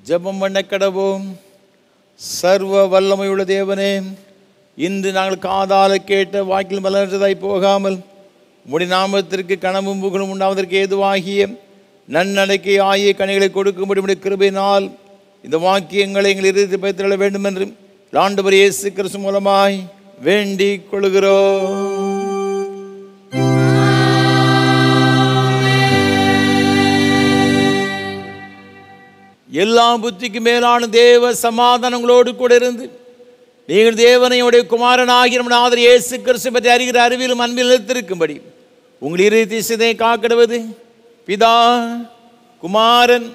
ஜெபம் பண்ண கடவோம். சர்வ வல்லமையுள்ள தேவனே, இன்று நாங்கள் காதால கேட்ட வாக்கில் மலர்ந்ததாய் போகாமல் உம்முடைய நாமத்திற்கு கனமும் புகழும் உண்டாவதற்கு ஏதுவாகிய நன்னடைக்கை ஆகிய கனிகளை கொடுக்கும்படி உம்முடைய கிருபையினால் இந்த வாக்கியங்களை எங்கள் இறுதி பயிற்சிட வேண்டும் என்று ஆண்டவர் இயேசு கிறிஸ்து மூலமாய் வேண்டிக் கொள்கிறோம். எல்லா புத்திக்கு மேலான தேவ சமாதானங்களோடு கூட இருந்து நீங்கள் தேவனையுடைய குமாரனாகிய நம்முடைய ஆதரவு இயேசு கிறிஸ்து பற்றி அறிகிற அறிவிலும் அன்பில் நிலைத்திருக்கும்படி உங்கள் இறுதி சிதை காக்கிடுவது பிதா குமாரன்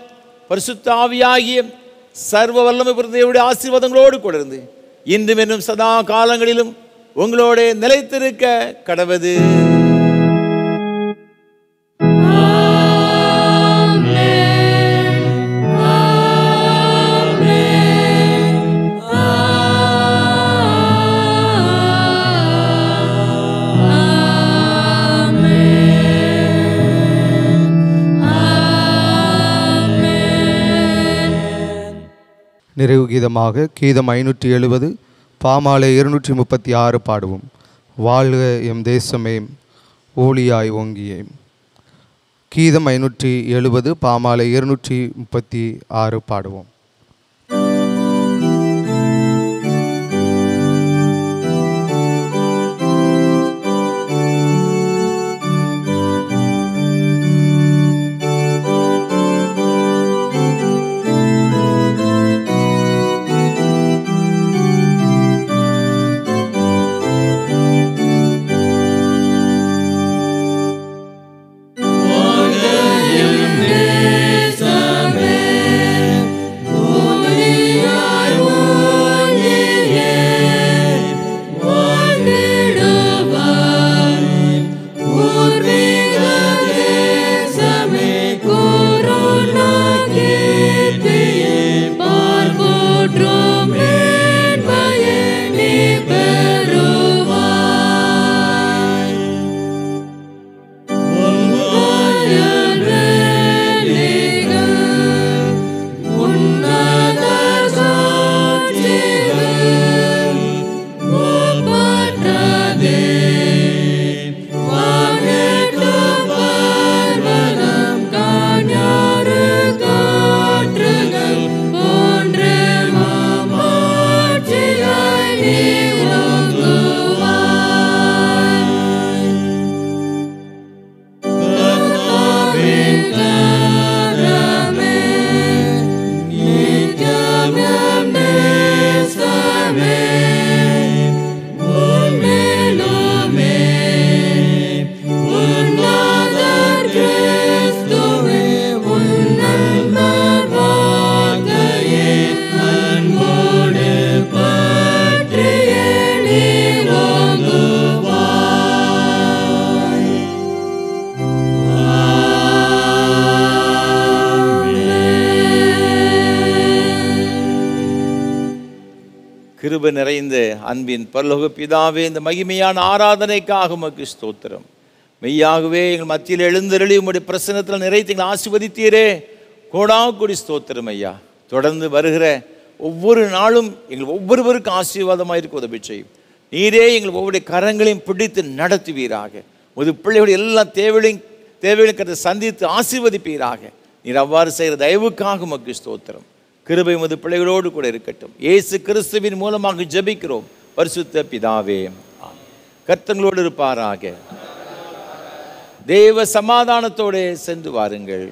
பரிசுத்த ஆவியாகிய சர்வ வல்லமை பிரதேவனுடைய ஆசீர்வாதங்களோடு கூட இருந்து இன்றும் என்னும் சதா காலங்களிலும் உங்களோட நிலைத்திருக்க கடவது. Amen. கீதமாக கீதம் 570 பாமாலை 236 பாடுவோம். வாழ்க எம் தேசமே ஓலியாய் ஓங்கியே. கீதம் 570 பாமாலை 236 பாடுவோம். கிருபை நிறைந்த அன்பின் பரலோக பிதாவே, இந்த மகிமையான ஆராதனைக்காக உமக்கு ஸ்தோத்திரம். மெய்யாகவே எங்கள் மத்தியில் எழுந்தருளி உம்முடைய பிரசன்னத்தில் நிறைத்து எங்களை ஆசீர்வதித்தீரே, கோடாகோடி ஸ்தோத்திரம் ஐயா. தொடர்ந்து வருகிற ஒவ்வொரு நாளும் எங்கள் ஒவ்வொருவருக்கும் ஆசீர்வாதமாக இருக்க உதவி செய்யும். நீரே எங்கள் ஒவ்வொரு கரங்களையும் பிடித்து நடத்துவீராக. ஒரு பிள்ளைகளுடைய எல்லா தேவைகளையும் சந்தித்து ஆசீர்வதிப்பீராக. நீர் அவ்வாறு செய்கிற தயவுக்காக உமக்கு ஸ்தோத்திரம். கிருபை உமது பிள்ளைகளோடு கூட இருக்கட்டும். இயேசு கிறிஸ்துவின் மூலமாக ஜெபிக்கிறோம் பரிசுத்த பிதாவே. கர்த்தங்களோடு இருப்பாராக. தேவ சமாதானத்தோடு சென்று வாருங்கள்.